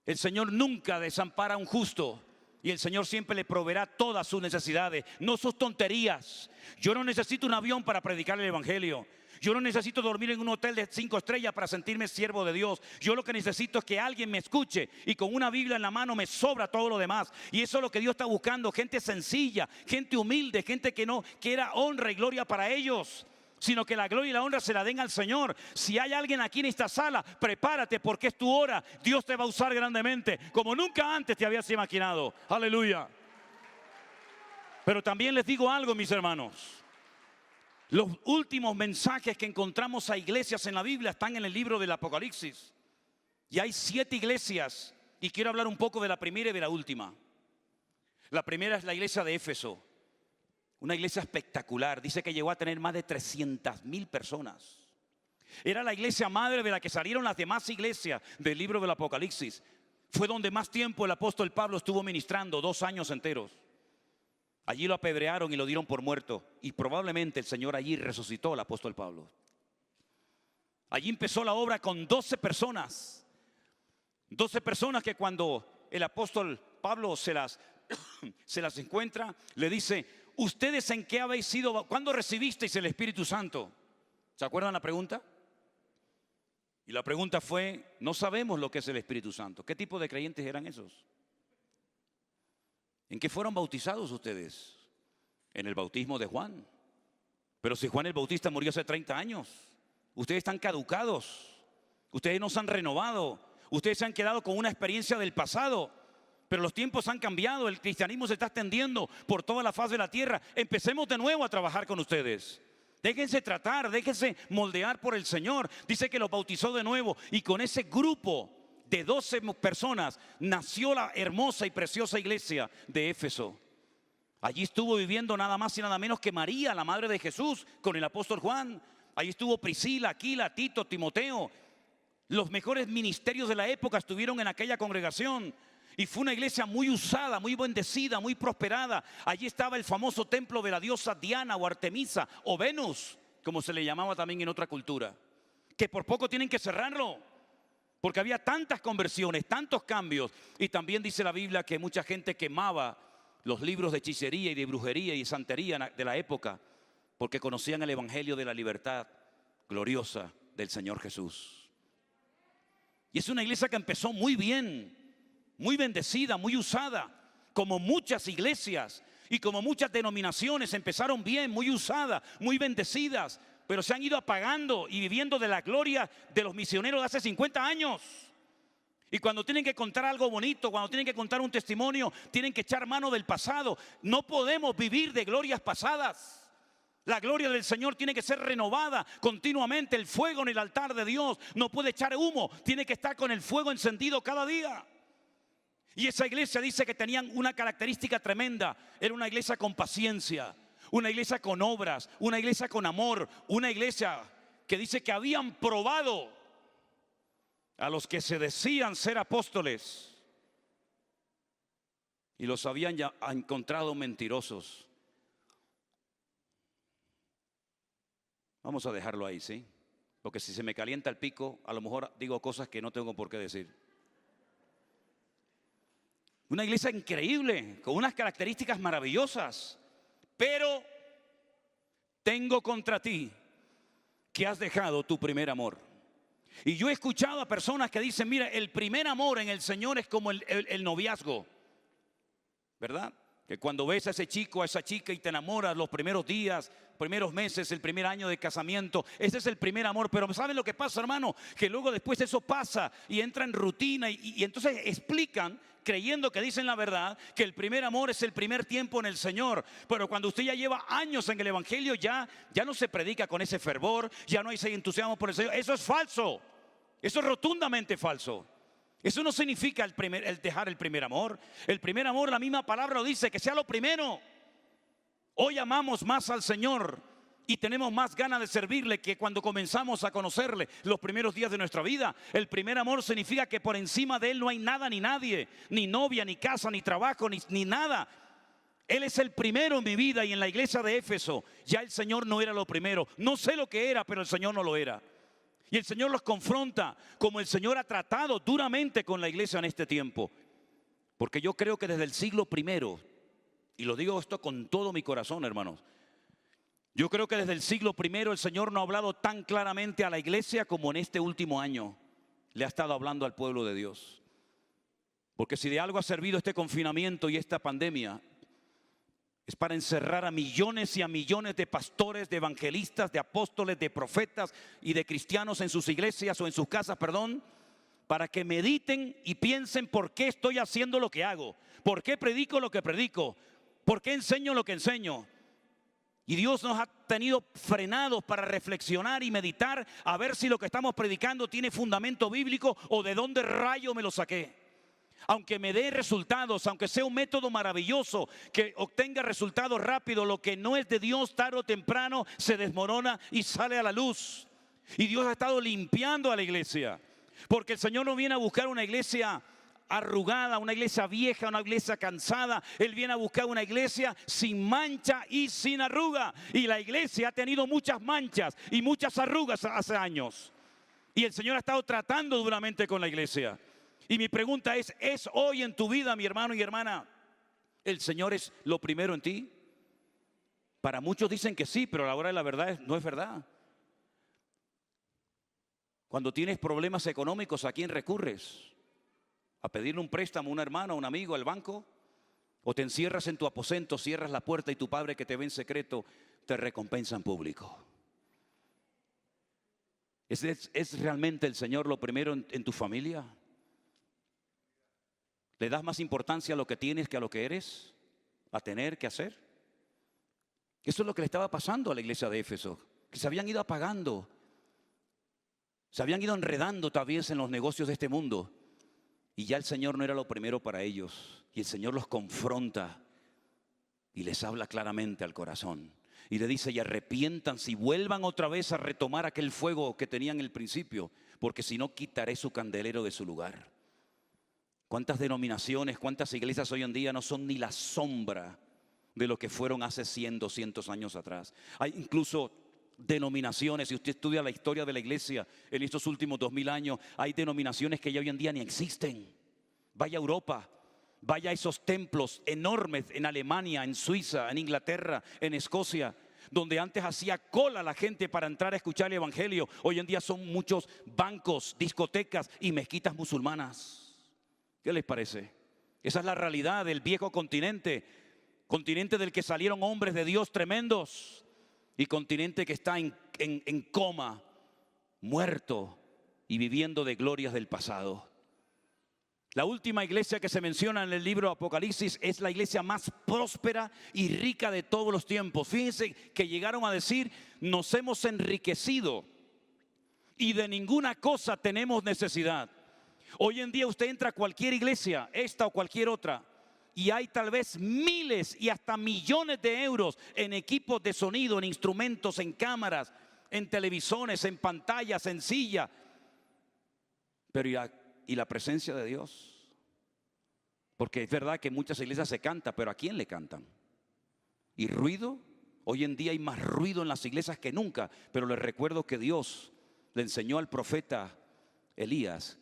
El Señor nunca desampara a un justo. Y el Señor siempre le proveerá todas sus necesidades, no sus tonterías. Yo no necesito un avión para predicar el evangelio. Yo no necesito dormir en un hotel de 5 estrellas para sentirme siervo de Dios. Yo lo que necesito es que alguien me escuche y con una Biblia en la mano me sobra todo lo demás. Y eso es lo que Dios está buscando, gente sencilla, gente humilde, gente que no quiera honra y gloria para ellos, sino que la gloria y la honra se la den al Señor. Si hay alguien aquí en esta sala, prepárate porque es tu hora. Dios te va a usar grandemente, como nunca antes te habías imaginado. Aleluya. Pero también les digo algo, mis hermanos. Los últimos mensajes que encontramos a iglesias en la Biblia están en el libro del Apocalipsis. Y hay 7 iglesias. Y quiero hablar un poco de la primera y de la última. La primera es la iglesia de Éfeso. Una iglesia espectacular. Dice que llegó a tener más de 300,000 personas. Era la iglesia madre de la que salieron las demás iglesias del libro del Apocalipsis. Fue donde más tiempo el apóstol Pablo estuvo ministrando, 2 años enteros. Allí lo apedrearon y lo dieron por muerto. Y probablemente el Señor allí resucitó al apóstol Pablo. Allí empezó la obra con 12 personas. 12 personas que cuando el apóstol Pablo se las encuentra, le dice: ¿ustedes en qué habéis sido? ¿Cuándo recibisteis el Espíritu Santo? ¿Se acuerdan la pregunta? Y la pregunta fue: no sabemos lo que es el Espíritu Santo. ¿Qué tipo de creyentes eran esos? ¿En qué fueron bautizados ustedes? En el bautismo de Juan. Pero si Juan el Bautista murió hace 30 años, ustedes están caducados, ustedes no se han renovado, ustedes se han quedado con una experiencia del pasado. Pero los tiempos han cambiado, el cristianismo se está extendiendo por toda la faz de la tierra. Empecemos de nuevo a trabajar con ustedes. Déjense tratar, déjense moldear por el Señor. Dice que los bautizó de nuevo y con ese grupo de 12 personas nació la hermosa y preciosa iglesia de Éfeso. Allí estuvo viviendo nada más y nada menos que María, la madre de Jesús, con el apóstol Juan. Allí estuvo Priscila, Aquila, Tito, Timoteo. Los mejores ministerios de la época estuvieron en aquella congregación. Y fue una iglesia muy usada, muy bendecida, muy prosperada. Allí estaba el famoso templo de la diosa Diana o Artemisa o Venus, como se le llamaba también en otra cultura, que por poco tienen que cerrarlo. Porque había tantas conversiones, tantos cambios. Y también dice la Biblia que mucha gente quemaba los libros de hechicería y de brujería y santería de la época, porque conocían el evangelio de la libertad gloriosa del Señor Jesús. Y es una iglesia que empezó muy bien, muy bendecida, muy usada, como muchas iglesias y como muchas denominaciones empezaron bien, muy usadas, muy bendecidas, pero se han ido apagando y viviendo de la gloria de los misioneros de hace 50 años. Y cuando tienen que contar algo bonito, cuando tienen que contar un testimonio, tienen que echar mano del pasado. No podemos vivir de glorias pasadas. La gloria del Señor tiene que ser renovada continuamente. El fuego en el altar de Dios no puede echar humo, tiene que estar con el fuego encendido cada día. Y esa iglesia dice que tenían una característica tremenda. Era una iglesia con paciencia, una iglesia con obras, una iglesia con amor, una iglesia que dice que habían probado a los que se decían ser apóstoles y los habían ya encontrado mentirosos. Vamos a dejarlo ahí, ¿sí? Porque si se me calienta el pico, a lo mejor digo cosas que no tengo por qué decir. Una iglesia increíble, con unas características maravillosas. Pero tengo contra ti que has dejado tu primer amor. Y yo he escuchado a personas que dicen: mira, el primer amor en el Señor es como el noviazgo, ¿verdad? Que cuando ves a ese chico, a esa chica y te enamoras los primeros días, primeros meses, el primer año de casamiento, ese es el primer amor. Pero ¿saben lo que pasa, hermano? Que luego después eso pasa y entra en rutina y entonces explican, creyendo que dicen la verdad, que el primer amor es el primer tiempo en el Señor. Pero cuando usted ya lleva años en el evangelio, ya no se predica con ese fervor, ya no hay ese entusiasmo por el Señor. Eso es falso, eso es rotundamente falso. Eso no significa el dejar el primer amor. El primer amor, la misma palabra lo dice, que sea lo primero. Hoy amamos más al Señor y tenemos más ganas de servirle que cuando comenzamos a conocerle los primeros días de nuestra vida. El primer amor significa que por encima de Él no hay nada ni nadie, ni novia, ni casa, ni trabajo, ni nada. Él es el primero en mi vida. Y en la iglesia de Éfeso ya el Señor no era lo primero. No sé lo que era, pero el Señor no lo era. Y el Señor los confronta como el Señor ha tratado duramente con la iglesia en este tiempo. Porque yo creo que desde el siglo primero, y lo digo esto con todo mi corazón, hermanos, yo creo que desde el siglo primero el Señor no ha hablado tan claramente a la iglesia como en este último año le ha estado hablando al pueblo de Dios. Porque si de algo ha servido este confinamiento y esta pandemia, es para encerrar a millones y a millones de pastores, de evangelistas, de apóstoles, de profetas y de cristianos en sus iglesias o en sus casas, para que mediten y piensen por qué estoy haciendo lo que hago, por qué predico lo que predico, por qué enseño lo que enseño. Y Dios nos ha tenido frenados para reflexionar y meditar a ver si lo que estamos predicando tiene fundamento bíblico o de dónde rayo me lo saqué. Aunque me dé resultados, aunque sea un método maravilloso que obtenga resultados rápidos, lo que no es de Dios tarde o temprano se desmorona y sale a la luz. Y Dios ha estado limpiando a la iglesia, porque el Señor no viene a buscar una iglesia arrugada, una iglesia vieja, una iglesia cansada. Él viene a buscar una iglesia sin mancha y sin arruga. Y la iglesia ha tenido muchas manchas y muchas arrugas hace años. Y el Señor ha estado tratando duramente con la iglesia. Y mi pregunta ¿es hoy en tu vida, mi hermano y hermana, el Señor es lo primero en ti? Para muchos dicen que sí, pero a la hora de la verdad no es verdad. Cuando tienes problemas económicos, ¿a quién recurres? ¿A pedirle un préstamo a un hermano, a un amigo, al banco? ¿O te encierras en tu aposento, cierras la puerta y tu Padre que te ve en secreto te recompensa en público? ¿Es realmente el Señor lo primero en tu familia? ¿Le das más importancia a lo que tienes que a lo que eres? ¿A tener que hacer? Eso es lo que le estaba pasando a la iglesia de Éfeso, que se habían ido apagando, se habían ido enredando todavía en los negocios de este mundo. Y ya el Señor no era lo primero para ellos. Y el Señor los confronta y les habla claramente al corazón. Y le dice, y arrepiéntanse y vuelvan otra vez a retomar aquel fuego que tenían en el principio, porque si no quitaré su candelero de su lugar. ¿Cuántas denominaciones, cuántas iglesias hoy en día no son ni la sombra de lo que fueron hace 100, 200 años atrás? Hay incluso denominaciones, si usted estudia la historia de la iglesia en estos últimos 2000 años, hay denominaciones que ya hoy en día ni existen. Vaya a Europa, vaya a esos templos enormes en Alemania, en Suiza, en Inglaterra, en Escocia, donde antes hacía cola la gente para entrar a escuchar el evangelio. Hoy en día son muchos bancos, discotecas y mezquitas musulmanas. ¿Qué les parece? Esa es la realidad del viejo continente, continente del que salieron hombres de Dios tremendos y continente que está en coma, muerto y viviendo de glorias del pasado. La última iglesia que se menciona en el libro Apocalipsis es la iglesia más próspera y rica de todos los tiempos. Fíjense que llegaron a decir, nos hemos enriquecido y de ninguna cosa tenemos necesidad. Hoy en día usted entra a cualquier iglesia, esta o cualquier otra, y hay tal vez miles y hasta millones de euros en equipos de sonido, en instrumentos, en cámaras, en televisores, en pantallas, en silla. Pero ¿y la presencia de Dios? Porque es verdad que en muchas iglesias se canta, pero ¿a quién le cantan? ¿Y ruido? Hoy en día hay más ruido en las iglesias que nunca, pero les recuerdo que Dios le enseñó al profeta Elías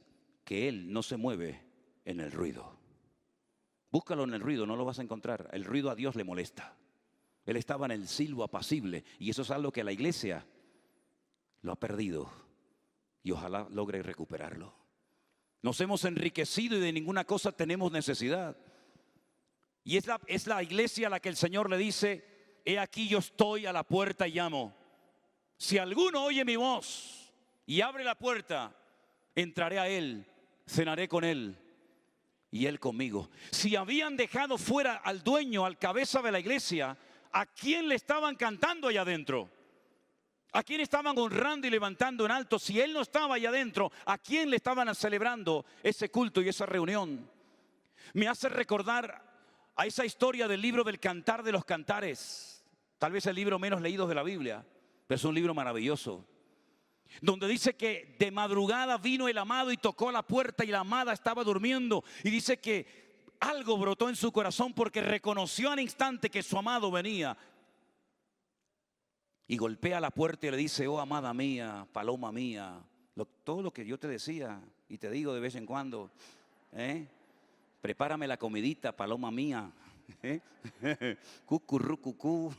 que él no se mueve en el ruido. Búscalo en el ruido, no lo vas a encontrar. El ruido a Dios le molesta. Él estaba en el silbo apacible y eso es algo que la iglesia lo ha perdido y ojalá logre recuperarlo. Nos hemos enriquecido y de ninguna cosa tenemos necesidad. Y es la iglesia a la que el Señor le dice, he aquí yo estoy a la puerta y llamo. Si alguno oye mi voz y abre la puerta, entraré a él, cenaré con él y él conmigo. Si habían dejado fuera al dueño, al cabeza de la iglesia, ¿a quién le estaban cantando allá adentro? ¿A quién estaban honrando y levantando en alto? Si él no estaba allá adentro, ¿a quién le estaban celebrando ese culto y esa reunión? Me hace recordar a esa historia del libro del Cantar de los Cantares. Tal vez el libro menos leído de la Biblia, pero es un libro maravilloso. Donde dice que de madrugada vino el amado y tocó la puerta y la amada estaba durmiendo. Y dice que algo brotó en su corazón porque reconoció al instante que su amado venía. Y golpea la puerta y le dice, oh amada mía, paloma mía, todo lo que yo te decía y te digo de vez en cuando, prepárame la comidita, paloma mía, cucurrucucú.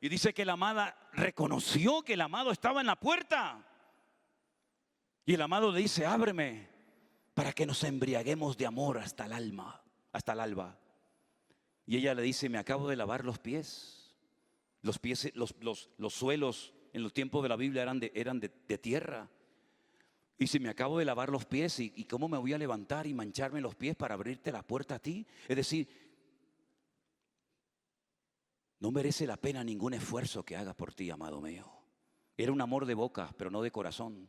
Y dice que la amada reconoció que el amado estaba en la puerta. Y el amado le dice, ábreme para que nos embriaguemos de amor hasta el alma, hasta el alba. Y ella le dice, me acabo de lavar los pies. Los pies, los suelos en los tiempos de la Biblia eran de tierra. Y si me acabo de lavar los pies, ¿y cómo me voy a levantar y mancharme los pies para abrirte la puerta a ti? Es decir, no merece la pena ningún esfuerzo que haga por ti, amado mío. Era un amor de boca, pero no de corazón.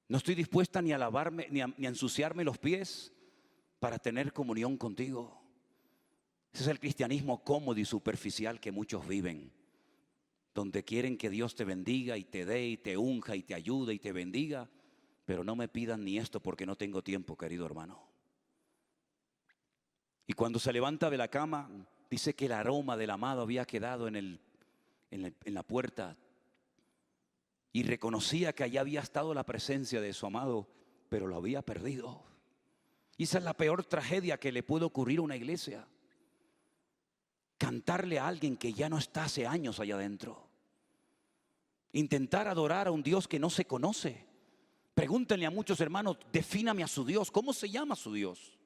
No estoy dispuesta ni a lavarme, ni a ensuciarme los pies para tener comunión contigo. Ese es el cristianismo cómodo y superficial que muchos viven, donde quieren que Dios te bendiga y te dé y te unja y te ayude y te bendiga, pero no me pidan ni esto porque no tengo tiempo, querido hermano. Y cuando se levanta de la cama, dice que el aroma del amado había quedado en la puerta y reconocía que allá había estado la presencia de su amado, pero lo había perdido. Y esa es la peor tragedia que le puede ocurrir a una iglesia. Cantarle a alguien que ya no está hace años allá adentro. Intentar adorar a un Dios que no se conoce. Pregúntenle a muchos hermanos, defíname a su Dios. ¿Cómo se llama su Dios?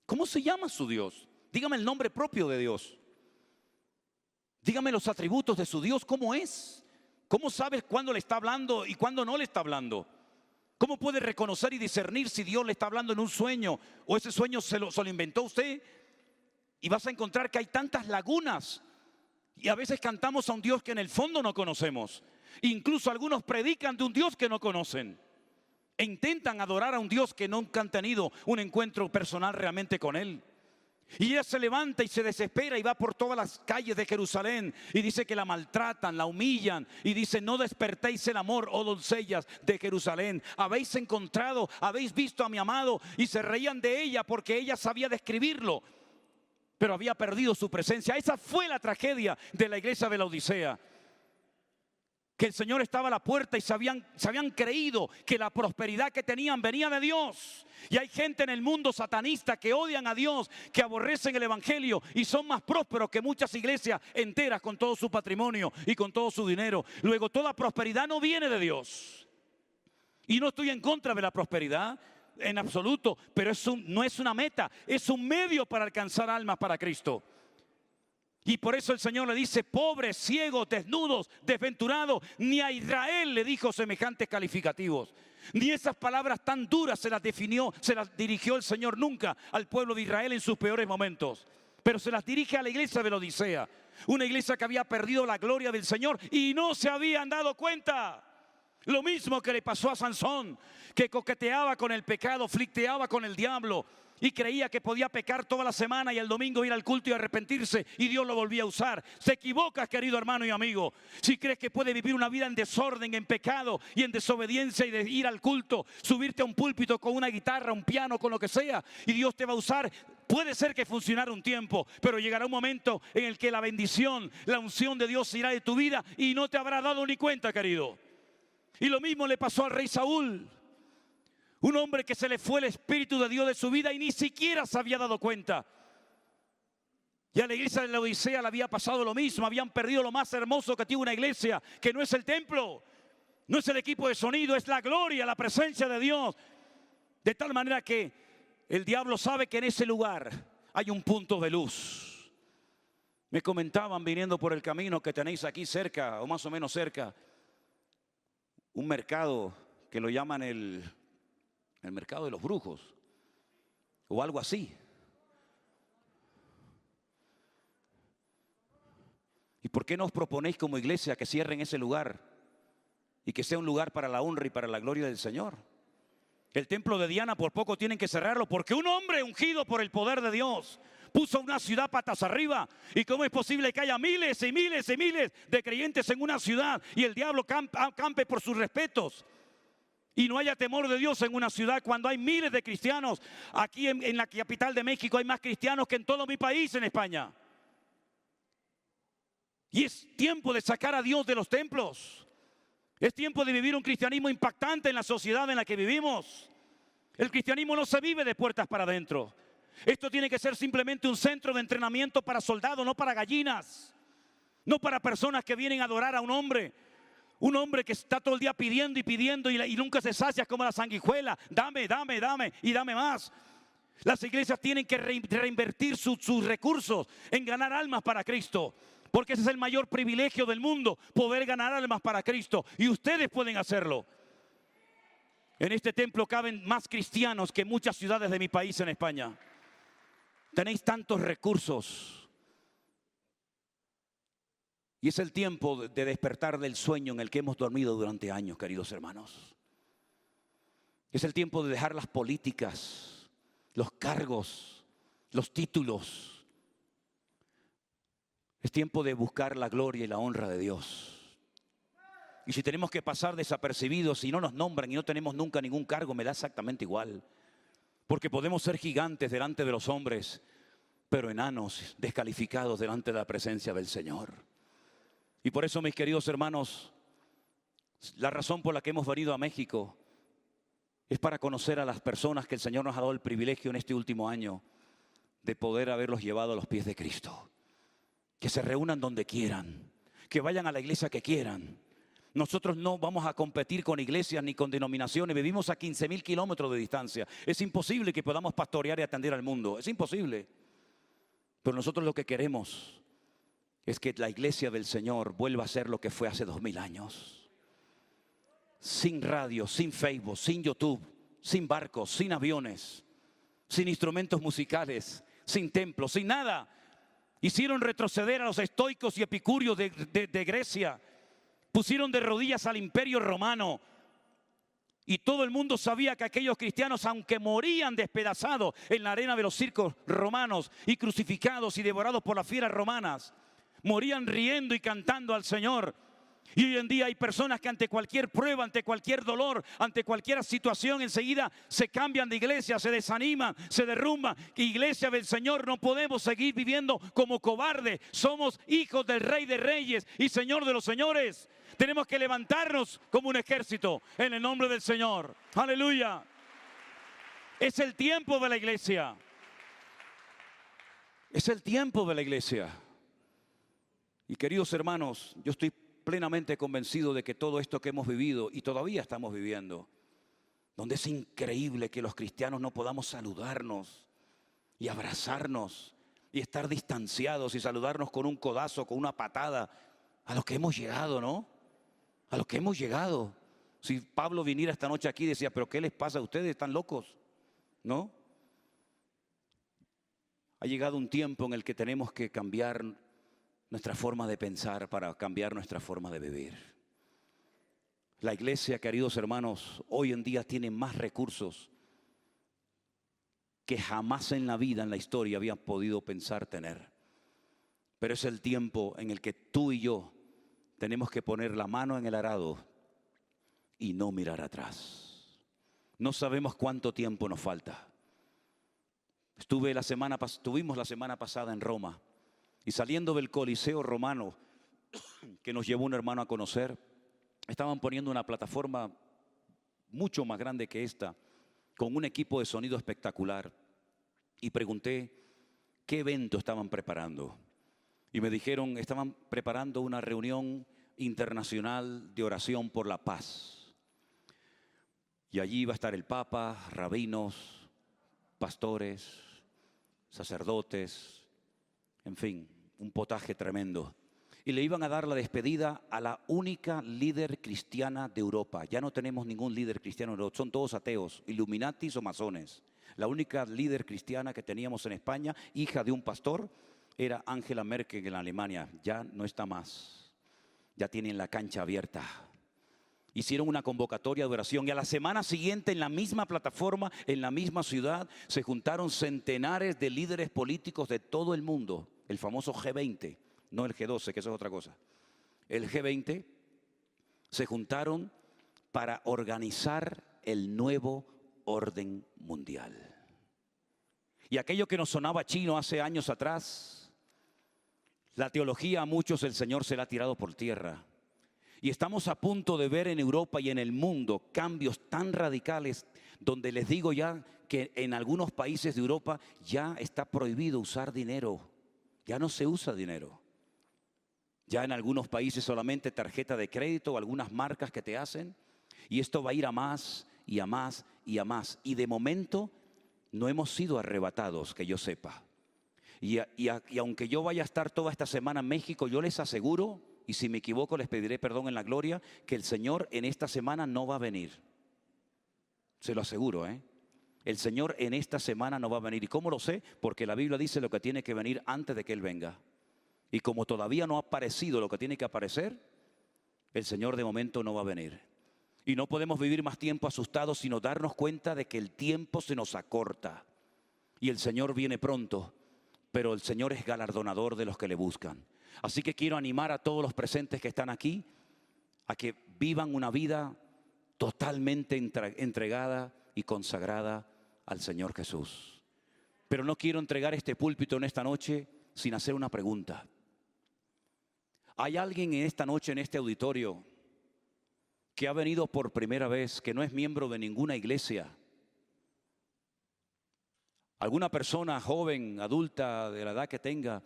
¿Cómo se llama su Dios? Dígame el nombre propio de Dios. Dígame los atributos de su Dios. ¿Cómo es? ¿Cómo sabes cuándo le está hablando y cuándo no le está hablando? ¿Cómo puede reconocer y discernir si Dios le está hablando en un sueño o ese sueño se lo inventó usted? Y vas a encontrar que hay tantas lagunas y a veces cantamos a un Dios que en el fondo no conocemos. Incluso algunos predican de un Dios que no conocen e intentan adorar a un Dios que nunca han tenido un encuentro personal realmente con Él. Y ella se levanta y se desespera y va por todas las calles de Jerusalén y dice que la maltratan, la humillan y dice, no despertéis el amor, oh doncellas de Jerusalén. Habéis encontrado, habéis visto a mi amado, y se reían de ella porque ella sabía describirlo, pero había perdido su presencia. Esa fue la tragedia de la iglesia de la Odisea. Que el Señor estaba a la puerta y se habían creído que la prosperidad que tenían venía de Dios. Y hay gente en el mundo satanista que odian a Dios, que aborrecen el evangelio y son más prósperos que muchas iglesias enteras con todo su patrimonio y con todo su dinero. Luego, toda prosperidad no viene de Dios. Y no estoy en contra de la prosperidad en absoluto, pero no es una meta, es un medio para alcanzar almas para Cristo. Y por eso el Señor le dice, pobres, ciegos, desnudos, desventurados. Ni a Israel le dijo semejantes calificativos. Ni esas palabras tan duras se las dirigió el Señor nunca al pueblo de Israel en sus peores momentos. Pero se las dirige a la iglesia de la Odisea. Una iglesia que había perdido la gloria del Señor y no se habían dado cuenta. Lo mismo que le pasó a Sansón, que coqueteaba con el pecado, flirteaba con el diablo y creía que podía pecar toda la semana y el domingo ir al culto y arrepentirse y Dios lo volvía a usar. Se equivocas, querido hermano y amigo, si crees que puedes vivir una vida en desorden, en pecado y en desobediencia y de ir al culto, subirte a un púlpito con una guitarra, un piano, con lo que sea, y Dios te va a usar. Puede ser que funcionara un tiempo, pero llegará un momento en el que la bendición, la unción de Dios irá de tu vida y no te habrás dado ni cuenta, querido. Y lo mismo le pasó al rey Saúl. Un hombre que se le fue el Espíritu de Dios de su vida y ni siquiera se había dado cuenta. Y a la iglesia de la Odisea le había pasado lo mismo. Habían perdido lo más hermoso que tiene una iglesia, que no es el templo, no es el equipo de sonido, es la gloria, la presencia de Dios. De tal manera que el diablo sabe que en ese lugar hay un punto de luz. Me comentaban viniendo por el camino que tenéis aquí cerca, o más o menos cerca, un mercado que lo llaman el mercado de los brujos o algo así. ¿Y por qué no os proponéis como iglesia que cierren ese lugar y que sea un lugar para la honra y para la gloria del Señor? El templo de Diana por poco tienen que cerrarlo porque un hombre ungido por el poder de Dios puso una ciudad patas arriba. ¿Y cómo es posible que haya miles y miles y miles de creyentes en una ciudad y el diablo campe por sus respetos? Y no haya temor de Dios en una ciudad cuando hay miles de cristianos. Aquí en la capital de México hay más cristianos que en todo mi país, en España. Y es tiempo de sacar a Dios de los templos. Es tiempo de vivir un cristianismo impactante en la sociedad en la que vivimos. El cristianismo no se vive de puertas para adentro. Esto tiene que ser simplemente un centro de entrenamiento para soldados, no para gallinas. No para personas que vienen a adorar a un hombre. Un hombre que está todo el día pidiendo y pidiendo y nunca se sacia como la sanguijuela. Dame, dame, dame y dame más. Las iglesias tienen que reinvertir sus recursos en ganar almas para Cristo. Porque ese es el mayor privilegio del mundo, poder ganar almas para Cristo. Y ustedes pueden hacerlo. En este templo caben más cristianos que muchas ciudades de mi país en España. Tenéis tantos recursos. Y es el tiempo de despertar del sueño en el que hemos dormido durante años, queridos hermanos. Es el tiempo de dejar las políticas, los cargos, los títulos. Es tiempo de buscar la gloria y la honra de Dios. Y si tenemos que pasar desapercibidos, si no nos nombran y no tenemos nunca ningún cargo, me da exactamente igual. Porque podemos ser gigantes delante de los hombres, pero enanos, descalificados delante de la presencia del Señor. Y por eso, mis queridos hermanos, la razón por la que hemos venido a México es para conocer a las personas que el Señor nos ha dado el privilegio en este último año de poder haberlos llevado a los pies de Cristo. Que se reúnan donde quieran, que vayan a la iglesia que quieran. Nosotros no vamos a competir con iglesias ni con denominaciones. Vivimos a 15,000 kilómetros de distancia. Es imposible que podamos pastorear y atender al mundo. Es imposible. Pero nosotros lo que queremos es que la iglesia del Señor vuelva a ser lo que fue hace 2000 años. Sin radio, sin Facebook, sin YouTube, sin barcos, sin aviones, sin instrumentos musicales, sin templos, sin nada. Hicieron retroceder a los estoicos y epicúreos de Grecia. Pusieron de rodillas al imperio romano. Y todo el mundo sabía que aquellos cristianos, aunque morían despedazados en la arena de los circos romanos y crucificados y devorados por las fieras romanas, morían riendo y cantando al Señor. Y hoy en día hay personas que ante cualquier prueba, ante cualquier dolor, ante cualquier situación, enseguida se cambian de iglesia, se desaniman, se derrumban. Iglesia del Señor, no podemos seguir viviendo como cobardes. Somos hijos del Rey de Reyes y Señor de los Señores. Tenemos que levantarnos como un ejército en el nombre del Señor. Aleluya. Es el tiempo de la iglesia. Es el tiempo de la iglesia. Y queridos hermanos, yo estoy plenamente convencido de que todo esto que hemos vivido y todavía estamos viviendo, donde es increíble que los cristianos no podamos saludarnos y abrazarnos y estar distanciados y saludarnos con un codazo, con una patada, a lo que hemos llegado, ¿no? A lo que hemos llegado. Si Pablo viniera esta noche aquí y decía, pero ¿qué les pasa a ustedes? ¿Están locos? ¿No? Ha llegado un tiempo en el que tenemos que cambiar nuestra forma de pensar para cambiar nuestra forma de vivir. La iglesia, queridos hermanos, hoy en día tiene más recursos que jamás en la vida, en la historia, habían podido pensar tener. Pero es el tiempo en el que tú y yo tenemos que poner la mano en el arado y no mirar atrás. No sabemos cuánto tiempo nos falta. Estuvimos la semana pasada en Roma. Y saliendo del Coliseo romano, que nos llevó un hermano a conocer, estaban poniendo una plataforma mucho más grande que esta, con un equipo de sonido espectacular. Y pregunté qué evento estaban preparando. Y me dijeron, estaban preparando una reunión internacional de oración por la paz. Y allí iba a estar el Papa, rabinos, pastores, sacerdotes, en fin, un potaje tremendo. Y le iban a dar la despedida a la única líder cristiana de Europa. Ya no tenemos ningún líder cristiano en Europa, son todos ateos, illuminatis o masones. La única líder cristiana que teníamos en España, hija de un pastor, era Angela Merkel en Alemania. Ya no está más, ya tienen la cancha abierta. Hicieron una convocatoria de oración y a la semana siguiente en la misma plataforma, en la misma ciudad, se juntaron centenares de líderes políticos de todo el mundo. El famoso G20, no el G12, que eso es otra cosa. El G20 se juntaron para organizar el nuevo orden mundial. Y aquello que nos sonaba chino hace años atrás, la teología a muchos el Señor se la ha tirado por tierra. Y estamos a punto de ver en Europa y en el mundo cambios tan radicales, donde les digo ya que en algunos países de Europa ya está prohibido usar dinero. Ya no se usa dinero. Ya en algunos países solamente tarjeta de crédito o algunas marcas que te hacen. Y esto va a ir a más y a más y a más. Y de momento no hemos sido arrebatados, que yo sepa. Y aunque yo vaya a estar toda esta semana en México, yo les aseguro, y si me equivoco les pediré perdón en la gloria, que el Señor en esta semana no va a venir. Se lo aseguro, ¿eh? El Señor en esta semana no va a venir. ¿Y cómo lo sé? Porque la Biblia dice lo que tiene que venir antes de que Él venga. Y como todavía no ha aparecido lo que tiene que aparecer, el Señor de momento no va a venir. Y no podemos vivir más tiempo asustados, sino darnos cuenta de que el tiempo se nos acorta. Y el Señor viene pronto, pero el Señor es galardonador de los que le buscan. Así que quiero animar a todos los presentes que están aquí a que vivan una vida totalmente entregada y consagrada al Señor Jesús. Pero no quiero entregar este púlpito en esta noche sin hacer una pregunta. ¿Hay alguien en esta noche, en este auditorio, que ha venido por primera vez, que no es miembro de ninguna iglesia? ¿Alguna persona joven, adulta, de la edad que tenga,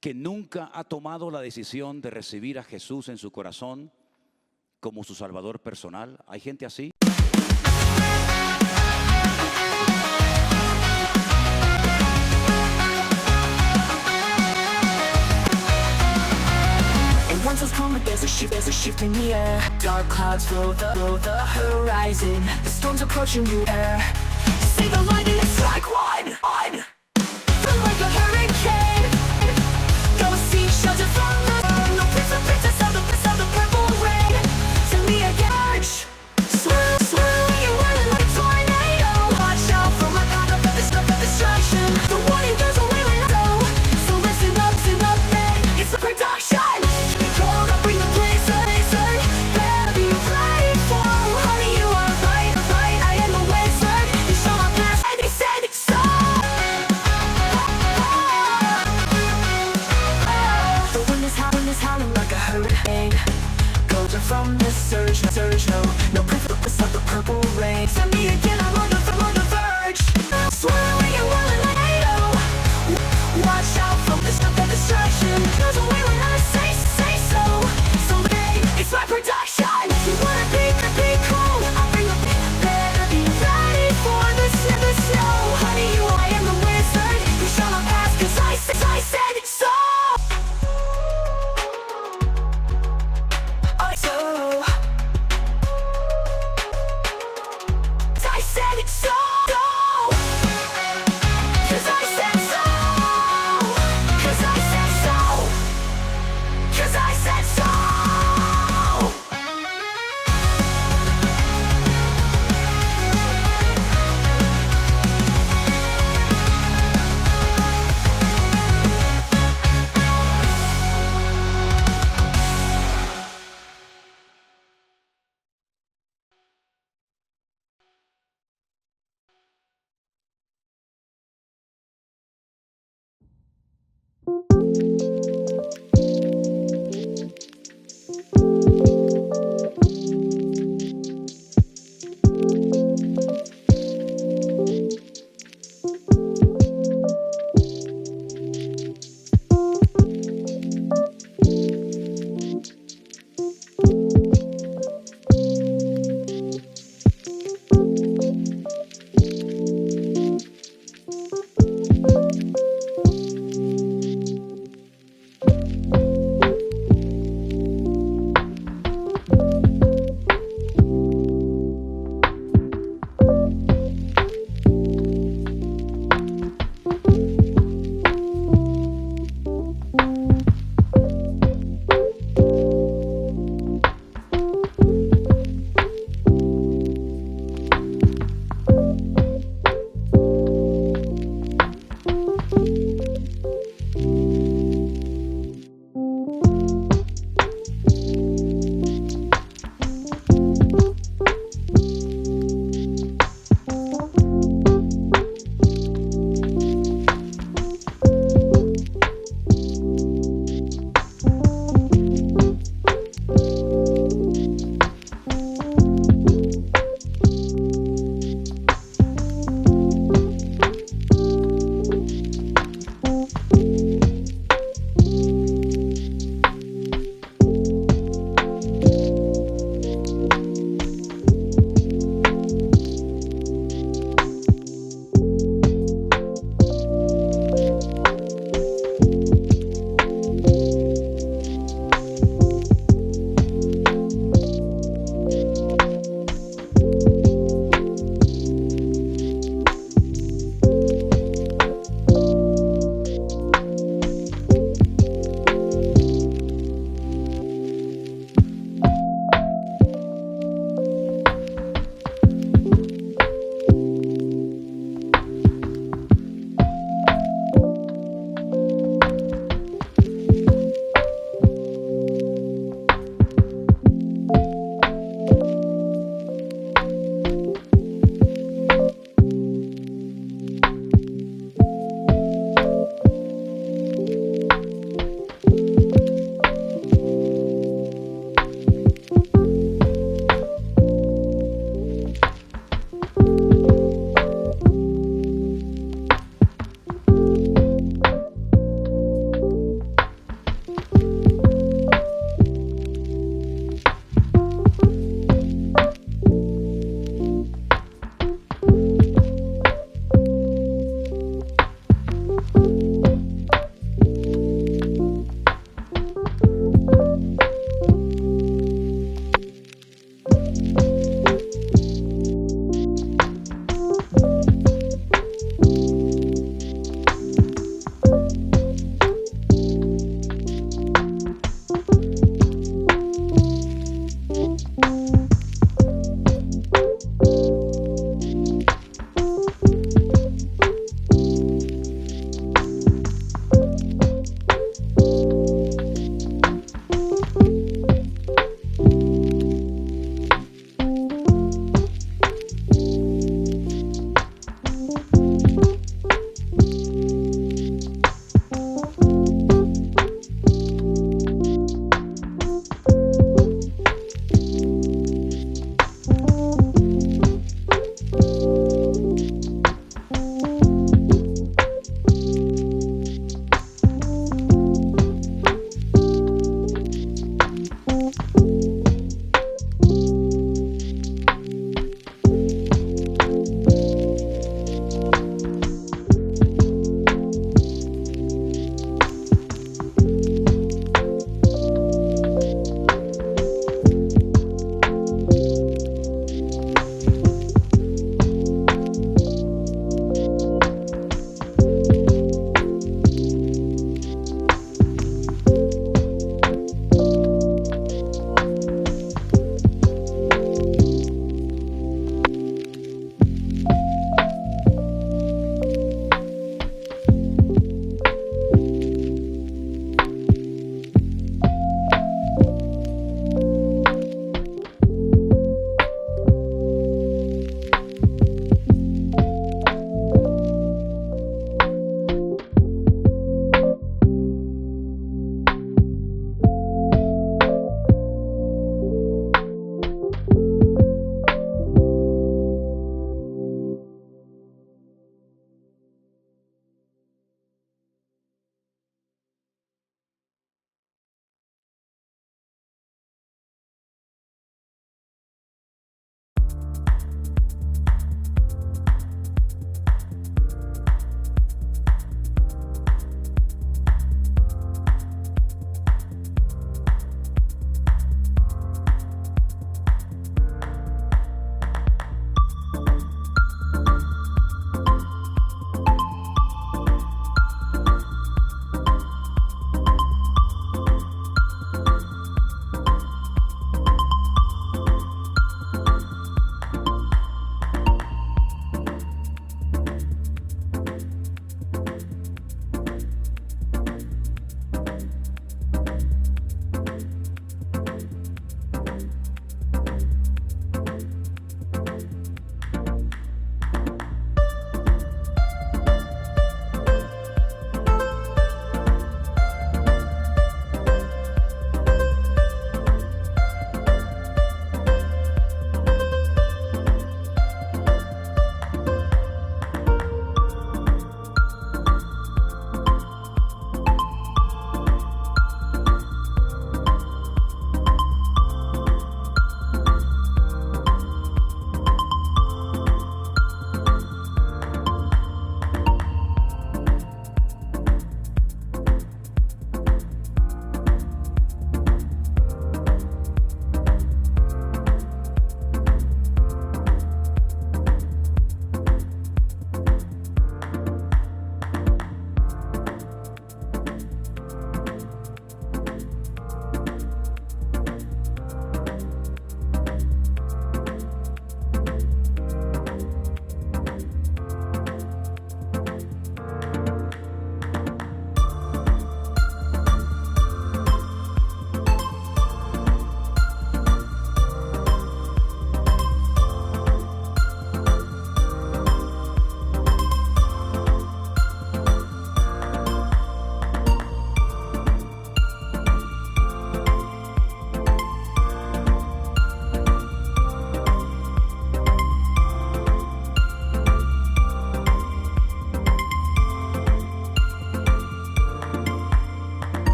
que nunca ha tomado la decisión de recibir a Jesús en su corazón como su Salvador personal? ¿Hay gente así? Once was calm, but there's a shift in the air. Dark clouds fill the horizon. The storm's approaching you air. See the lightning strike one. Feel like a hurricane. Go see shelter from the sun. No princess of the purple rain. To me again. Swirl, you're running like a tornado. Watch out for my path of destruction. The warning goes away when I go. So listen up, man. It's the production. From this surge